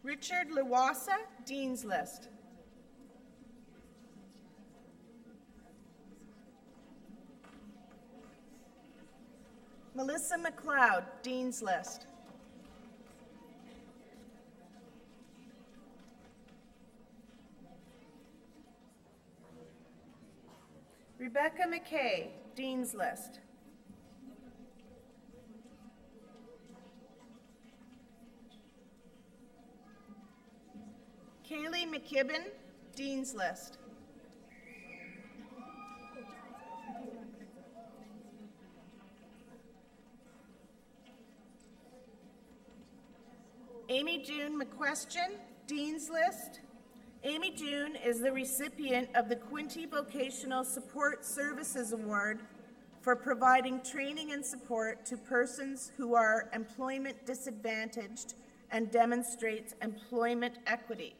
Richard Lawasa, Dean's List. Melissa McLeod, Dean's List. Rebecca McKay, Dean's List. Kaylee McKibben, Dean's List. Amy June McQuestion, Dean's List. Amy June is the recipient of the Quinte Vocational Support Services Award for providing training and support to persons who are employment disadvantaged and demonstrates employment equity.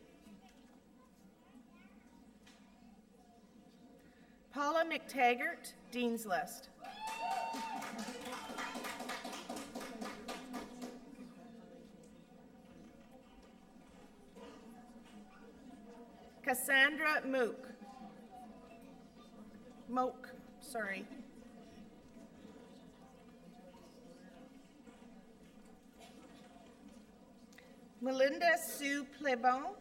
Paula McTaggart, Dean's List. Cassandra Moak, sorry. Melinda Sue Plebon.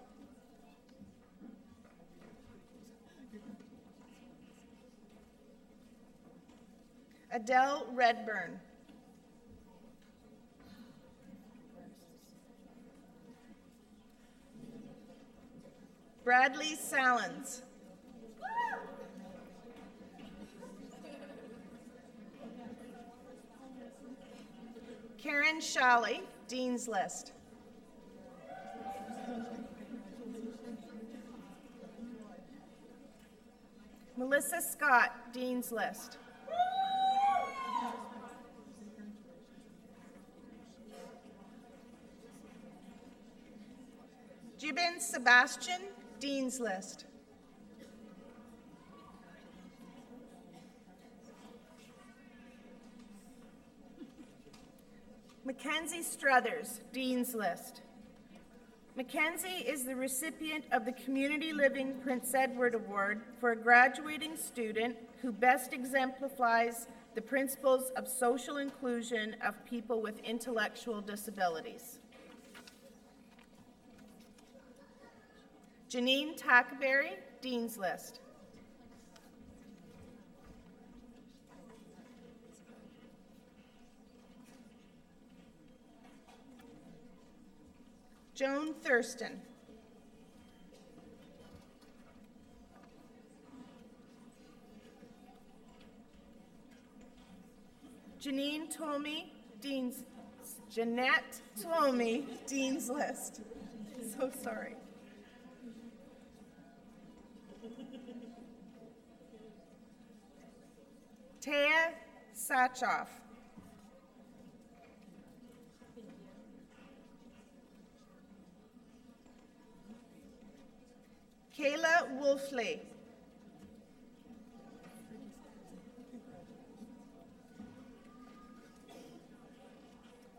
Adele Redburn. Bradley Salins. Karen Shalley, Dean's List. Melissa Scott, Dean's List. Jibin Sebastian, Dean's List. Mackenzie Struthers, Dean's List. Mackenzie is the recipient of the Community Living Prince Edward Award for a graduating student who best exemplifies the principles of social inclusion of people with intellectual disabilities. Janine Tackberry, Dean's List. Joan Thurston. Jeanette Tomey, Dean's List. So sorry. Taya Sachoff. Kayla Wolfley.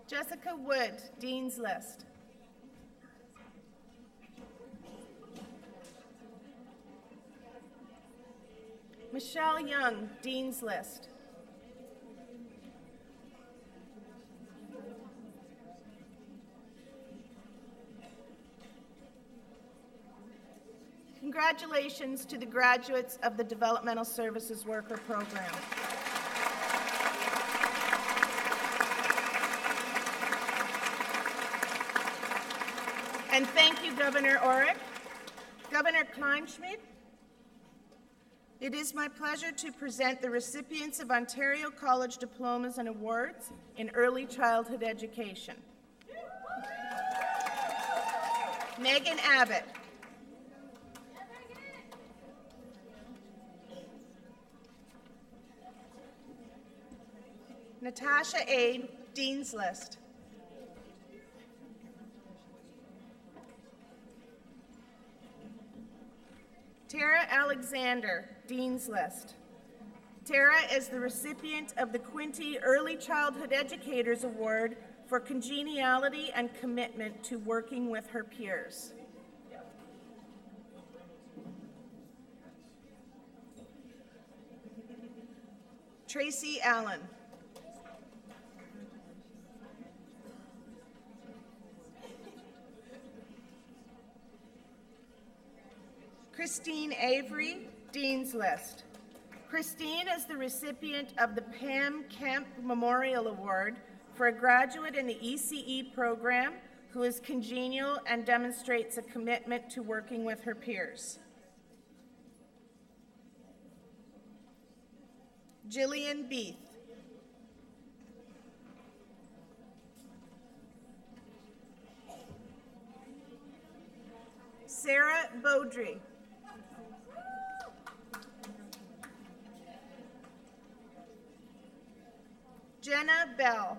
Jessica Wood, Dean's List. Michelle Young, Dean's List. Congratulations to the graduates of the Developmental Services Worker Program. And thank you, Governor Orrick. Governor Kleinschmidt, it is my pleasure to present the recipients of Ontario College Diplomas and Awards in Early Childhood Education. Megan Abbott. Natasha Abe, Dean's List. Tara Alexander, Dean's List. Tara is the recipient of the Quinte Early Childhood Educators Award for congeniality and commitment to working with her peers. Tracy Allen. Christine Avery, Dean's List. Christine is the recipient of the Pam Kemp Memorial Award for a graduate in the ECE program who is congenial and demonstrates a commitment to working with her peers. Jillian Beath. Sarah Beaudry. Jenna Bell.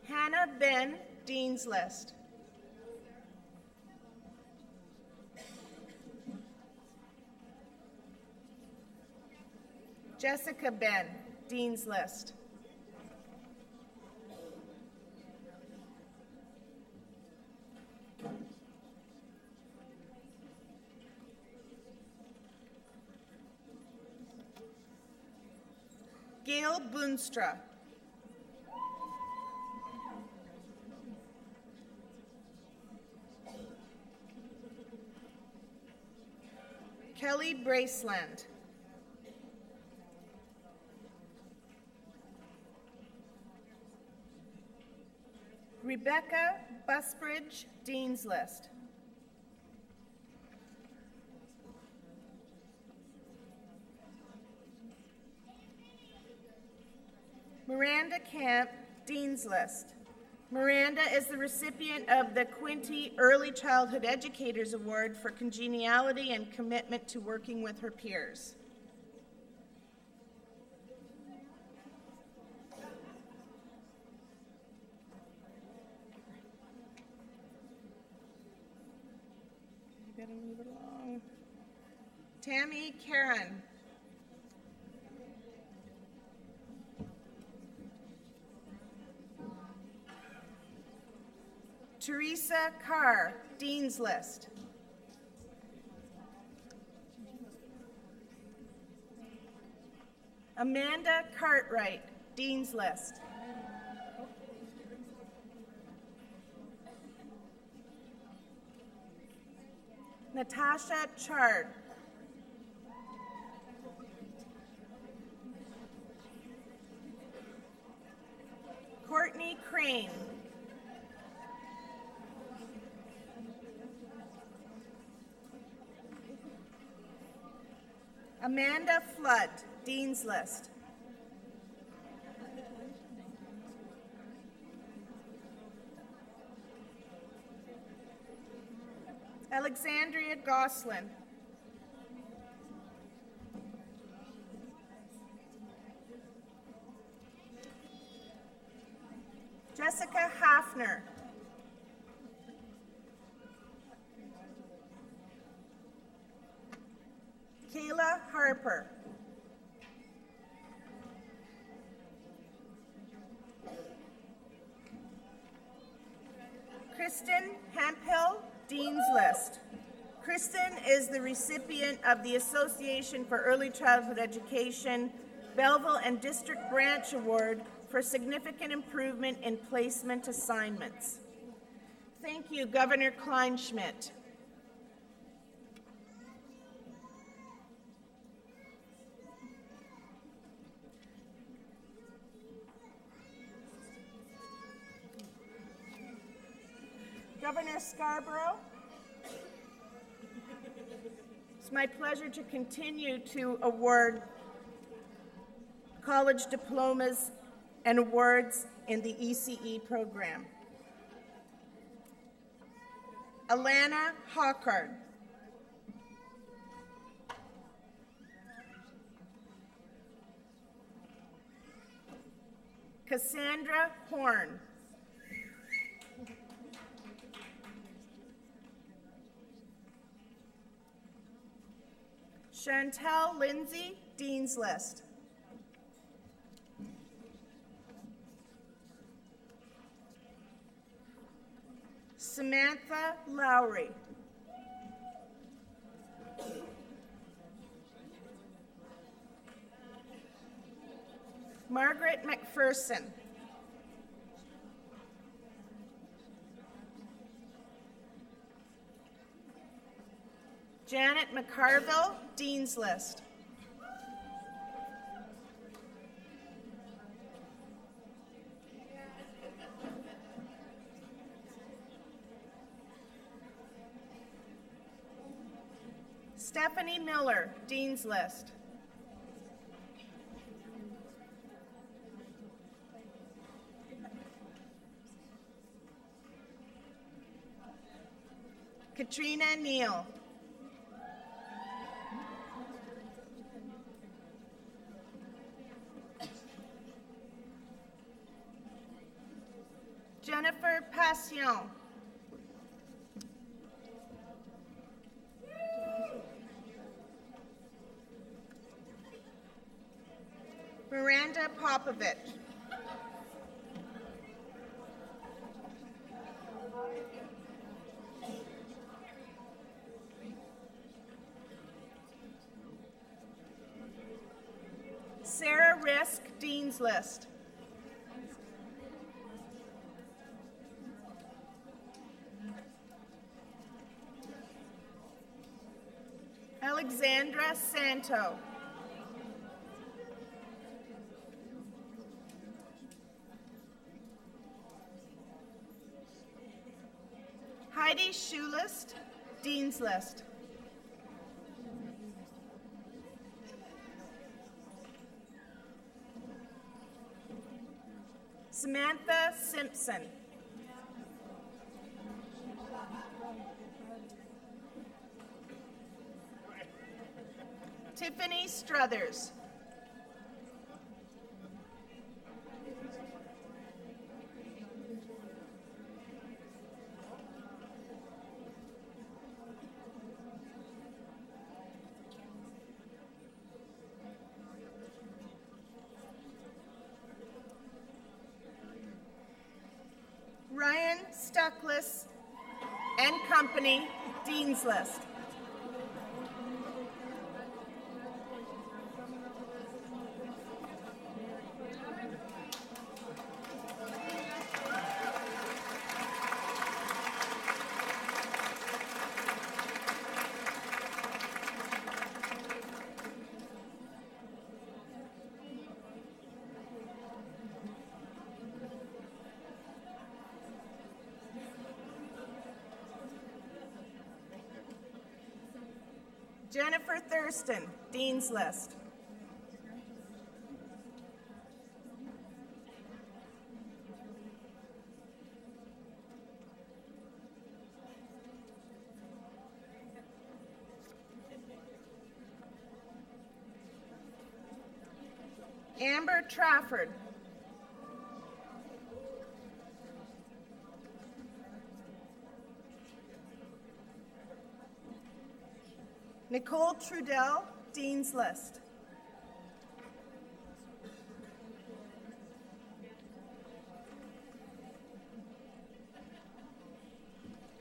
Hannah Ben, Dean's List. Jessica Ben, Dean's List. Gail Boonstra. Kelly Braceland. Rebecca Busbridge Dean's List. Miranda Camp Dean's List. Miranda is the recipient of the Quinte Early Childhood Educators Award for congeniality and commitment to working with her peers. I gotta move it along. Tammy Karen. Teresa Carr, Dean's List. Amanda Cartwright, Dean's List. Natasha Chard. Courtney Crane. Amanda Flood, Dean's List. Alexandria Goslin. Jessica Hafner. Kayla Harper. Kristen Hemphill, Dean's List. Kristen is the recipient of the Association for Early Childhood Education Belleville and District Branch Award for significant improvement in placement assignments. Thank you, Governor Kleinschmidt. Governor Scarborough, it's my pleasure to continue to award college diplomas and awards in the ECE program. Alana Hawkard. Cassandra Horn. Chantel Lindsay, Dean's List. Samantha Lowry. Margaret McPherson. Janet McCarville, Dean's List. Stephanie Miller, Dean's List. Katrina Neal. Jennifer Passion. Miranda Popovich. Sarah Risk, Dean's List. Alexandra Santo. Heidi Schulist, Dean's List. Samantha Simpson. Tiffany Struthers. Ryan Stuckless and Company, Dean's List. Jennifer Thurston, Dean's List. Amber Trafford. Nicole Trudell, Dean's List.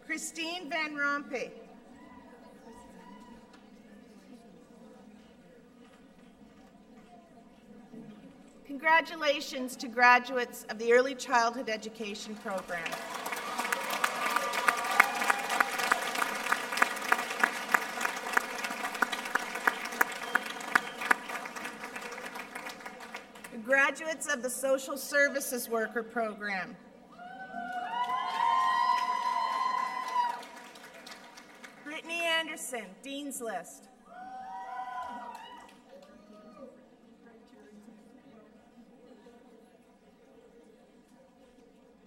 Christine Van Rompuy. Congratulations to graduates of the Early Childhood Education Program. Graduates of the Social Services Worker Program. Brittany Anderson, Dean's List.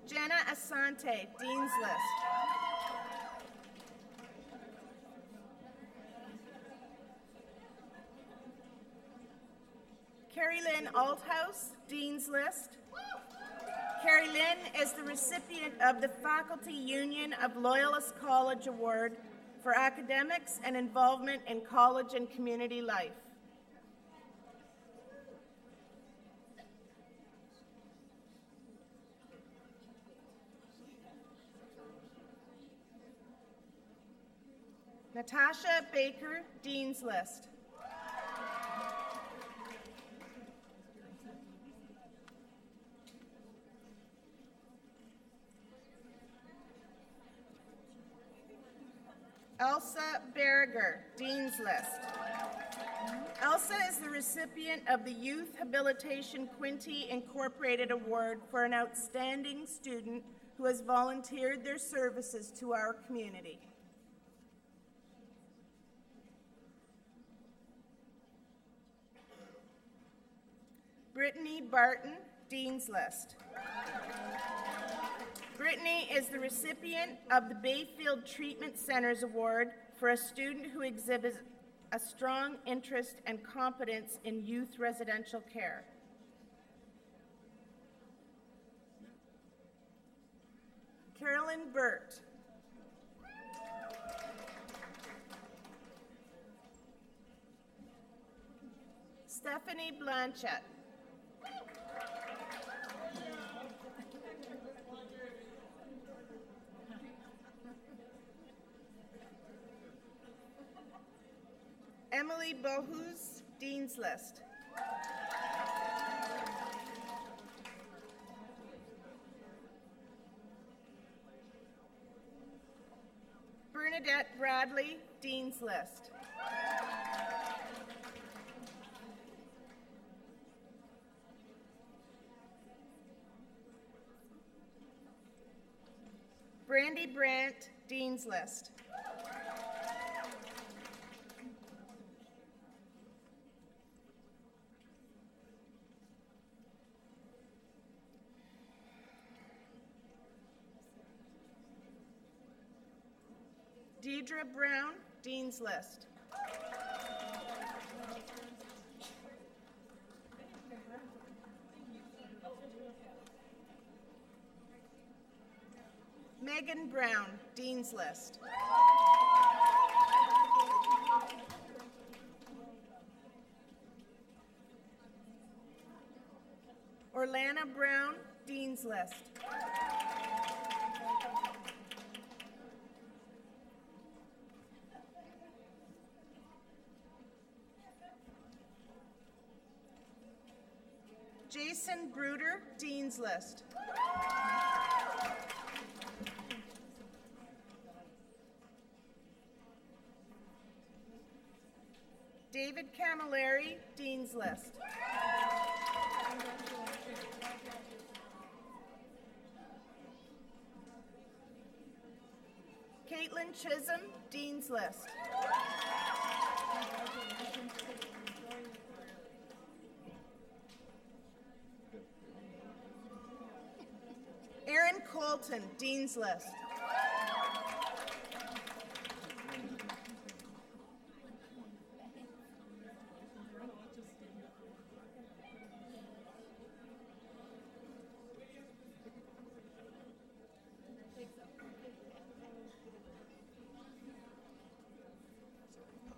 Jenna Asante, Dean's List. Carrie Lynn Althouse, Dean's List. Carrie Lynn is the recipient of the Faculty Union of Loyalist College Award for academics and involvement in college and community life. Natasha Baker, Dean's List. Elsa Berger, Dean's List. Elsa is the recipient of the Youth Habilitation Quinte Incorporated Award for an outstanding student who has volunteered their services to our community. Brittany Barton, Dean's List. Brittany is the recipient of the Bayfield Treatment Centers Award for a student who exhibits a strong interest and competence in youth residential care. Carolyn Burt. Stephanie Blanchett. Emily Bohus, Dean's List. Bernadette Bradley, Dean's List. Brandy Brandt, Dean's List. Deidre Brown, Dean's List. Megan Brown, Dean's List. Orlana Brown, Dean's List. Jason Bruder, Dean's List. David Camilleri, Dean's List. Caitlin Chisholm, Dean's List. Aaron Colton, Dean's List.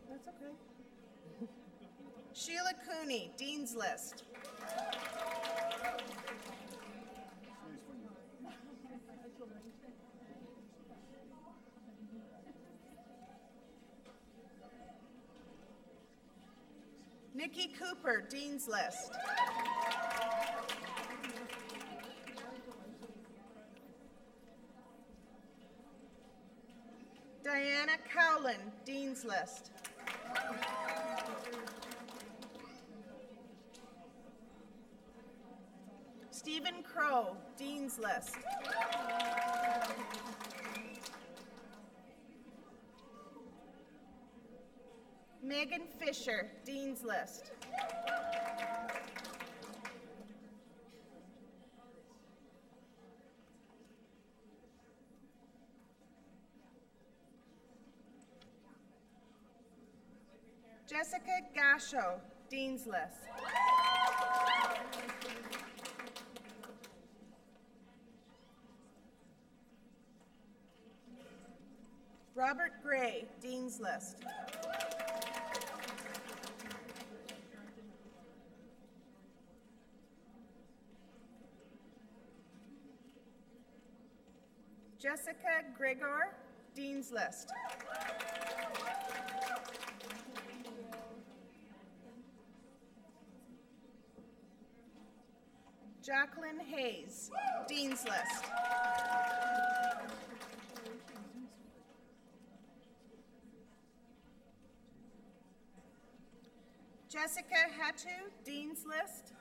That's okay. Sheila Cooney, Dean's List. Nikki Cooper, Dean's List. Diana Cowlin, Dean's List. Stephen Crow, Dean's List. Megan Fisher, Dean's List. Jessica Gasho, Dean's List. Robert Gray, Dean's List. Jessica Gregor, Dean's List. Jacqueline Hayes, Dean's List. Jessica Hatu, Dean's List.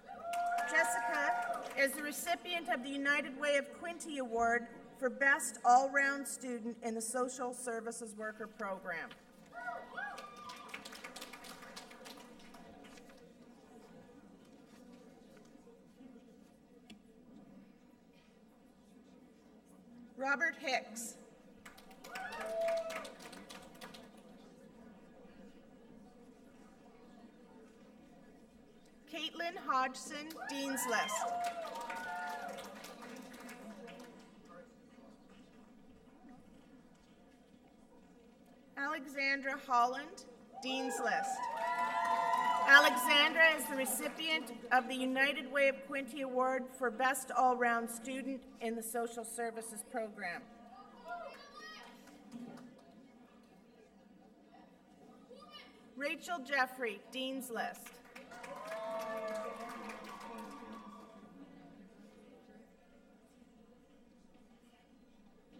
Jessica is the recipient of the United Way of Quinte Award for Best All-Round Student in the Social Services Worker Program. Robert Hicks. Caitlin Hodgson, Dean's List. Alexandra Holland, Dean's List. Alexandra is the recipient of the United Way of Quinte Award for Best All-Round Student in the Social Services Program. Rachel Jeffrey, Dean's List.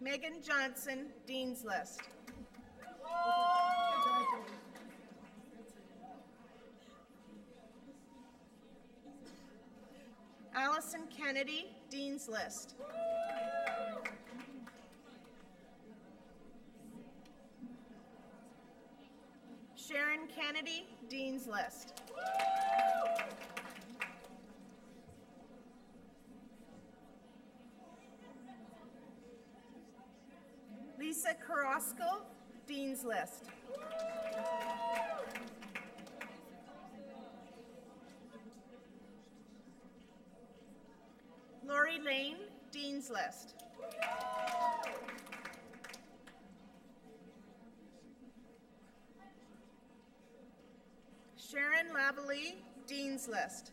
Megan Johnson, Dean's List. Allison Kennedy, Dean's List. Sharon Kennedy, Dean's List. Lisa Carrasco, Dean's List. Lori Lane, Dean's List. Sharon Lavalley, Dean's List.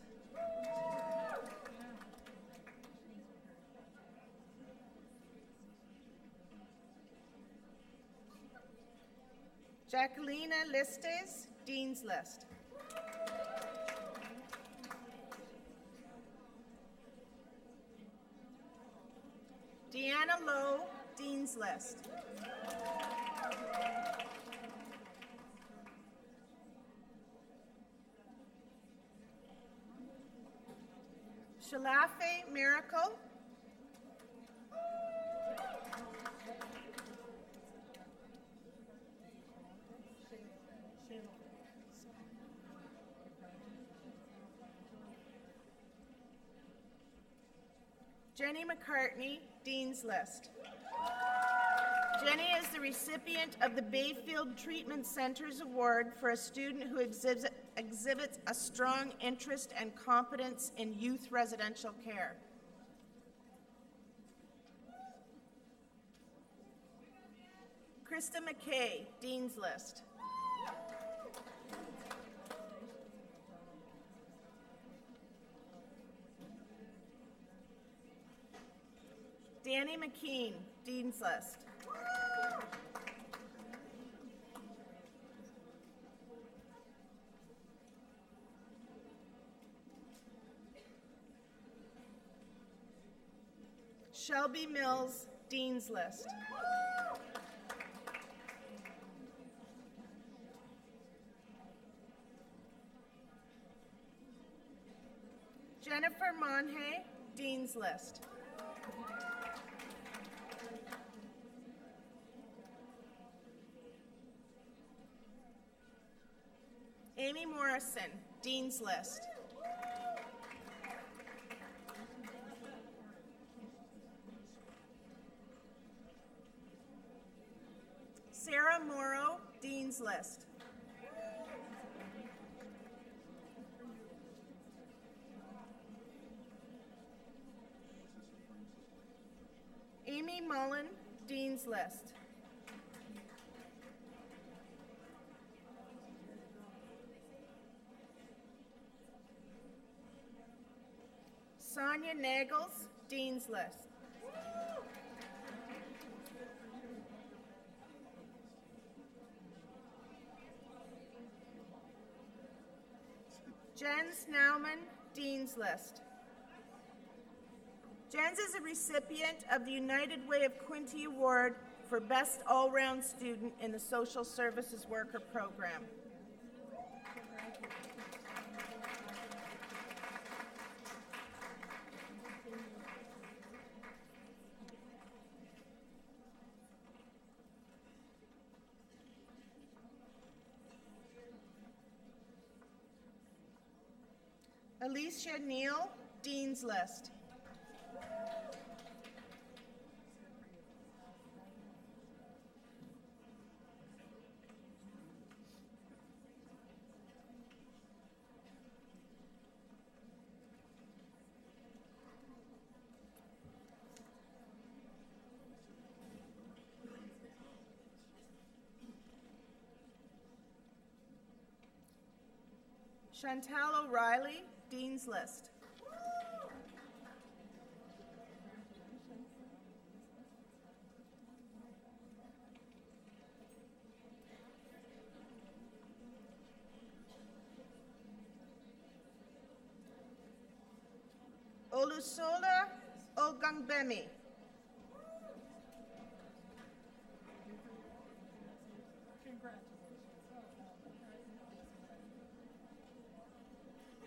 Jacqueline Listes, Dean's List. Deanna Lowe, Dean's List. Shalafe Miracle. Jenny McCartney, Dean's List. Jenny is the recipient of the Bayfield Treatment Center's Award for a student who exhibits a strong interest and competence in youth residential care. Krista McKay, Dean's List. Danny McKean, Dean's List. Shelby Mills, Dean's List. Jennifer Monhay, Dean's List. Amy Morrison, Dean's List. Sarah Morrow, Dean's List. Amy Mullen, Dean's List. Sonia Nagels, Dean's List. Jens Nauman, Dean's List. Jens is a recipient of the United Way of Quinte Award for Best All-Round Student in the Social Services Worker Program. Alicia Neal, Dean's List. Chantal O'Reilly, Dean's List. Olusola Ogungbemi.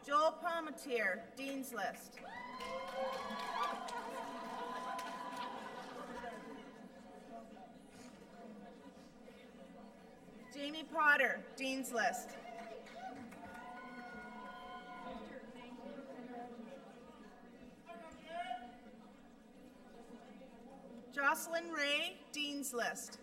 Joel Palmatier, Dean's List. Potter, Dean's List. Jocelyn Ray, Dean's List.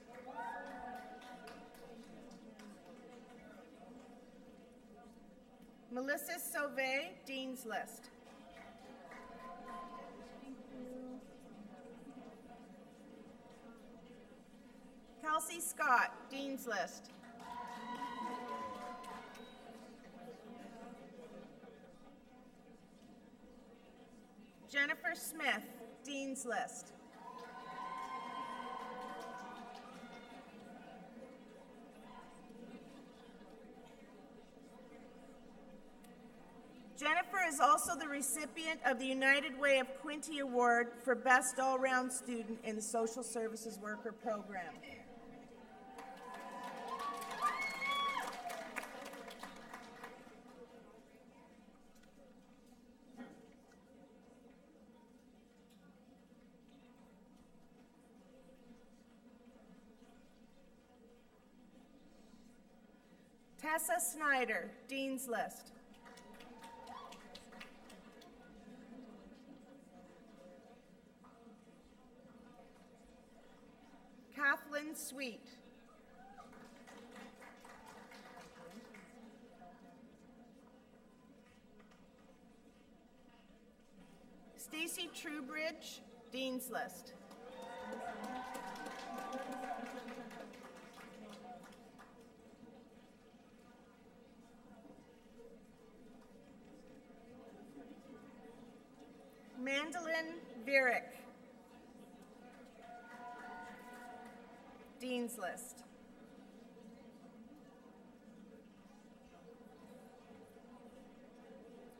Melissa Sauvé, Dean's List. Kelsey Scott, Dean's List. Jennifer Smith, Dean's List. Jennifer is also the recipient of the United Way of Quinte Award for Best All-Round Student in the Social Services Worker Program. Tessa Snyder, Dean's List. Kathleen Sweet. Stacy Truebridge, Dean's List. Mandolin Virick, Dean's List.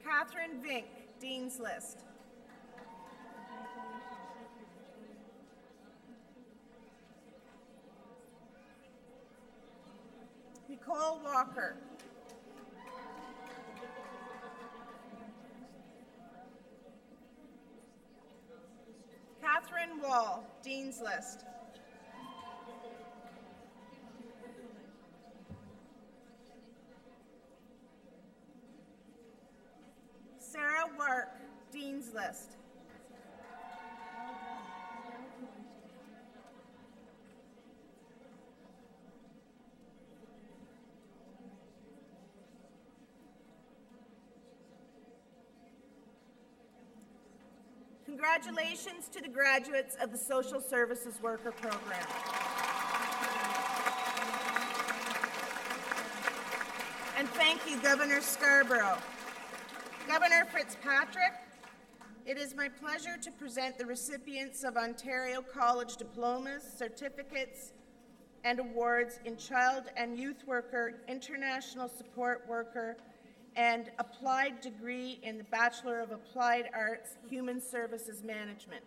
Catherine Vink, Dean's List. Nicole Walker. Catherine Wall, Dean's List. Sarah Wark, Dean's List. Congratulations to the graduates of the Social Services Worker Program. And thank you, Governor Scarborough. Governor Fitzpatrick, it is my pleasure to present the recipients of Ontario College diplomas, certificates, and awards in Child and Youth Worker, International Support Worker, and applied degree in the Bachelor of Applied Arts, Human Services Management.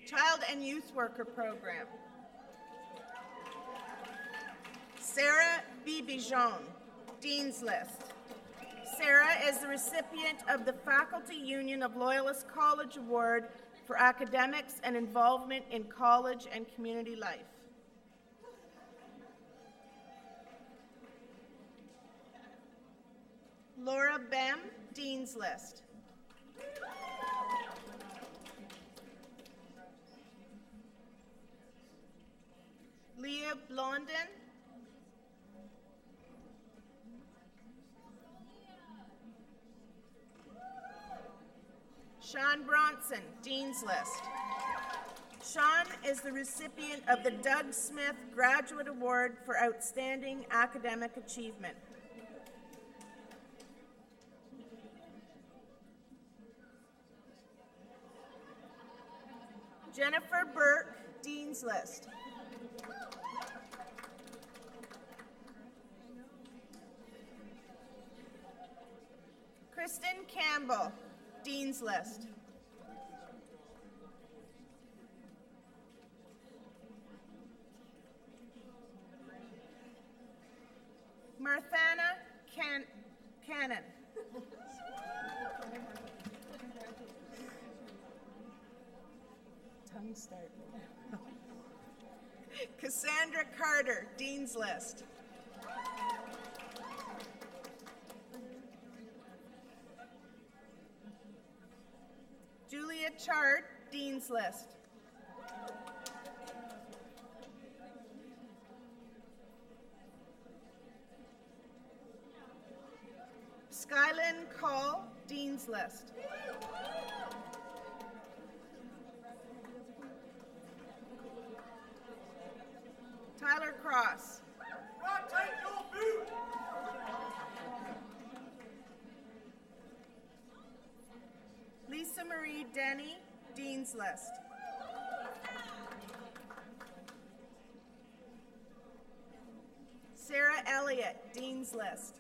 Child and Youth Worker Program. Sarah B. Bijon, Dean's List. Sarah is the recipient of the Faculty Union of Loyalist College Award for academics and involvement in college and community life. Laura Bem, Dean's List. Leah Blondin. Sean Bronson, Dean's List. Sean is the recipient of the Doug Smith Graduate Award for Outstanding Academic Achievement. Jennifer Burke, Dean's List. Kristen Campbell, Dean's List. Marthana Cannon. Tongue start. Cassandra Carter, Dean's List. Julia Chart, Dean's List. Skylyn Call, Dean's List. Tyler Cross. Lisa Marie Denny, Dean's List. Sarah Elliott, Dean's List.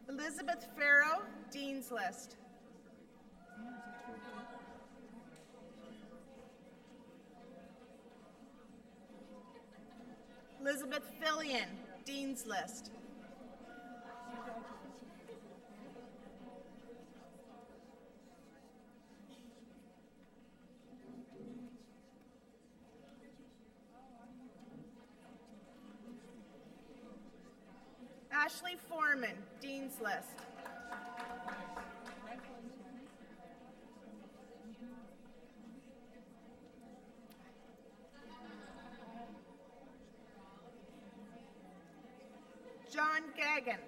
Elizabeth Farrow, Dean's List. Elizabeth Fillion, Dean's List. Ashley Foreman, Dean's List. John Gagan.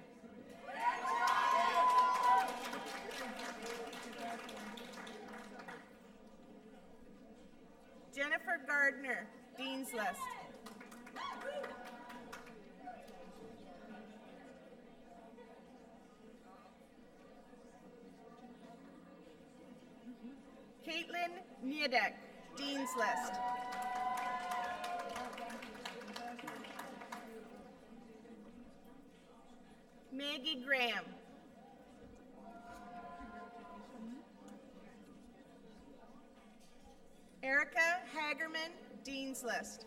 Jennifer Gardner, Dean's List. Caitlin Niedek, Dean's List. Maggie Graham. Erica Hagerman, Dean's List.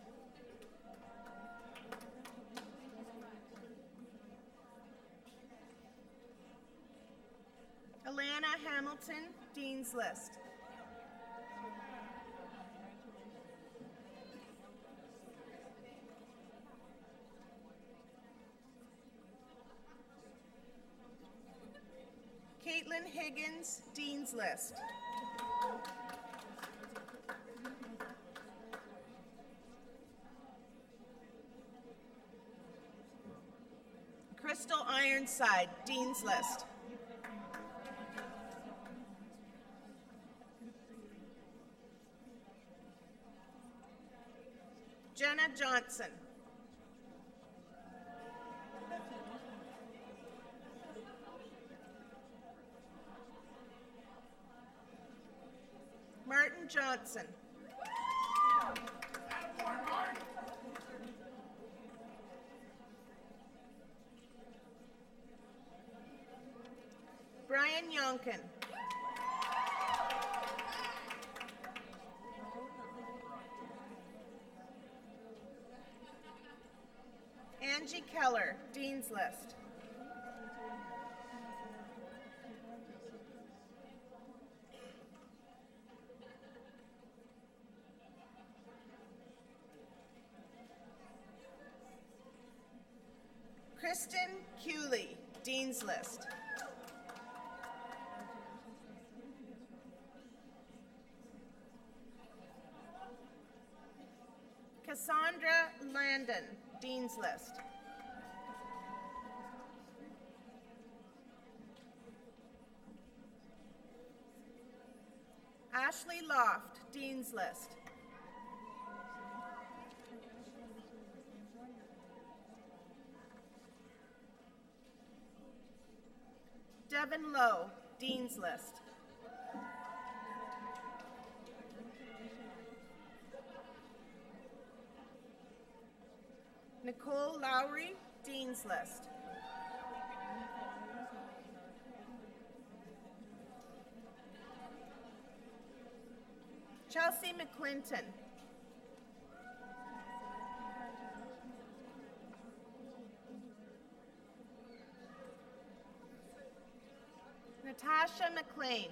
Alana Hamilton, Dean's List. Caitlin Higgins, Dean's List. Crystal Ironside, Dean's List. Jenna Johnson. Martin Johnson. Brian Yonkin. Angie Keller, Dean's List. Kristen Cooley, Dean's List. Cassandra Landon, Dean's List. Ashley Loft, Dean's List. Devin Lowe, Dean's List. Nicole Lowry, Dean's List. Chelsea McClinton. Natasha McLean.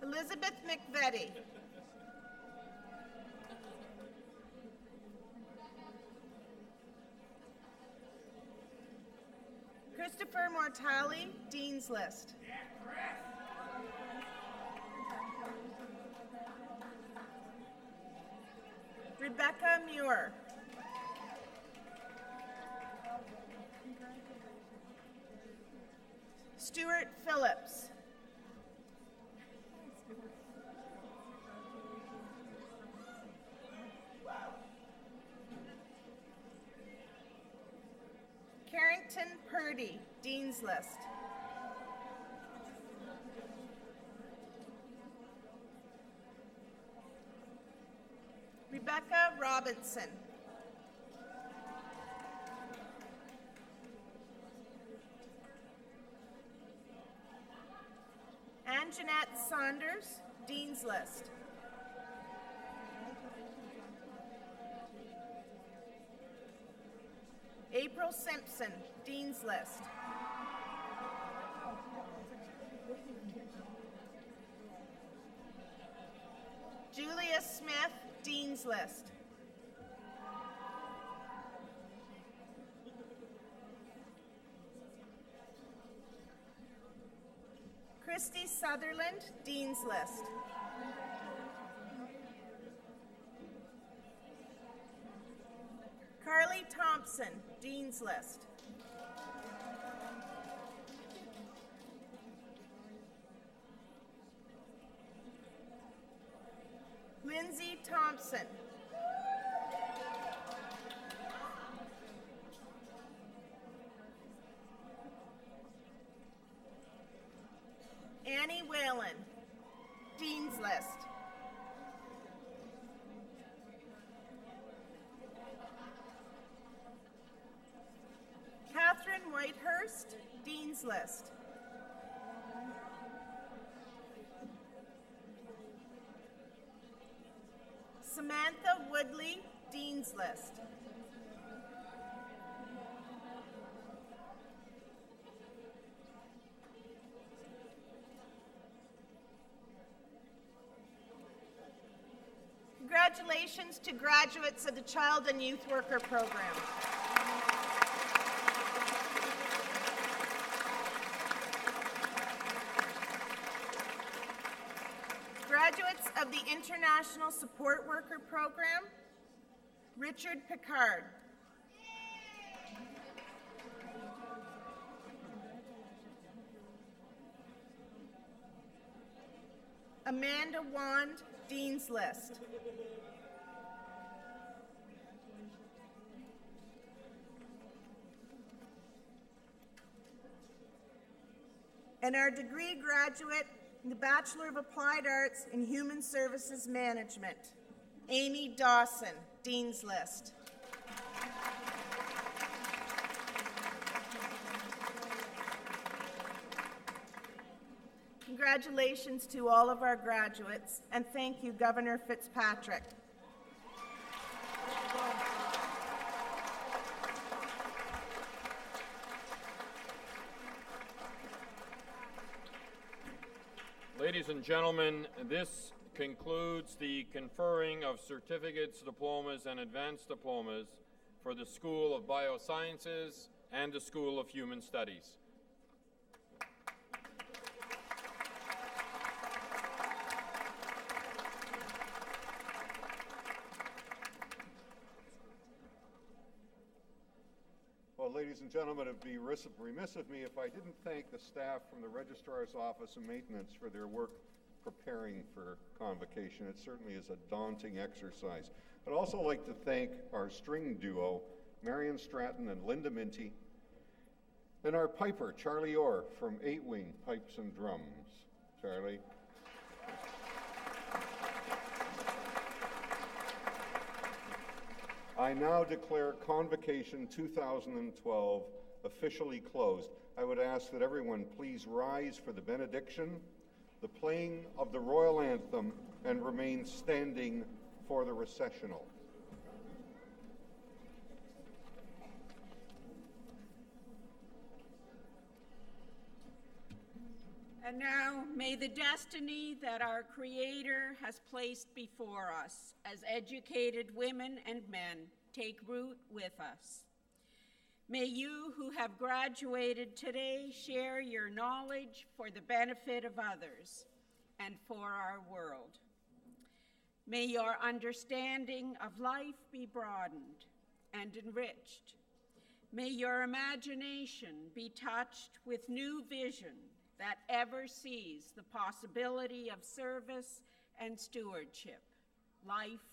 Elizabeth McVetti. Christopher Mortali, Dean's List. Rebecca Muir. Stuart Phillips. Carrington Purdy, Dean's List. Rebecca Robinson. Anjanette Saunders, Dean's List. April Simpson, Dean's List. Julia Smith, Dean's List. Christy Sutherland, Dean's List. Carly Thompson, Dean's List. Lindsay Thompson. Annie Whalen, Dean's List. Catherine Whitehurst, Dean's List. Samantha Woodley, Dean's List. Congratulations to graduates of the Child and Youth Worker Program. Graduates of the International Support Worker Program, Richard Picard. Amanda Wand, Dean's List. And our degree graduate in the Bachelor of Applied Arts in Human Services Management, Amy Dawson, Dean's List. Congratulations to all of our graduates, and thank you, Governor Fitzpatrick. Ladies and gentlemen, this concludes the conferring of certificates, diplomas, and advanced diplomas for the School of Biosciences and the School of Human Studies. Well, ladies and gentlemen, it would be remiss of me if I didn't thank the staff from the Registrar's Office and Maintenance for their work preparing for Convocation. It certainly is a daunting exercise. I'd also like to thank our string duo, Marion Stratton and Linda Minty, and our piper, Charlie Orr from 8 Wing Pipes and Drums. Charlie. I now declare Convocation 2012 officially closed. I would ask that everyone please rise for the benediction, the playing of the Royal Anthem, and remain standing for the recessional. And now, may the destiny that our Creator has placed before us as educated women and men take root with us. May you who have graduated today share your knowledge for the benefit of others and for our world. May your understanding of life be broadened and enriched. May your imagination be touched with new vision that ever sees the possibility of service and stewardship, life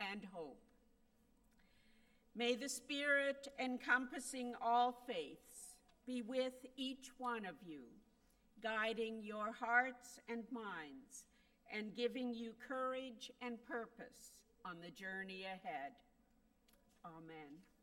and hope. May the Spirit encompassing all faiths be with each one of you, guiding your hearts and minds and giving you courage and purpose on the journey ahead. Amen.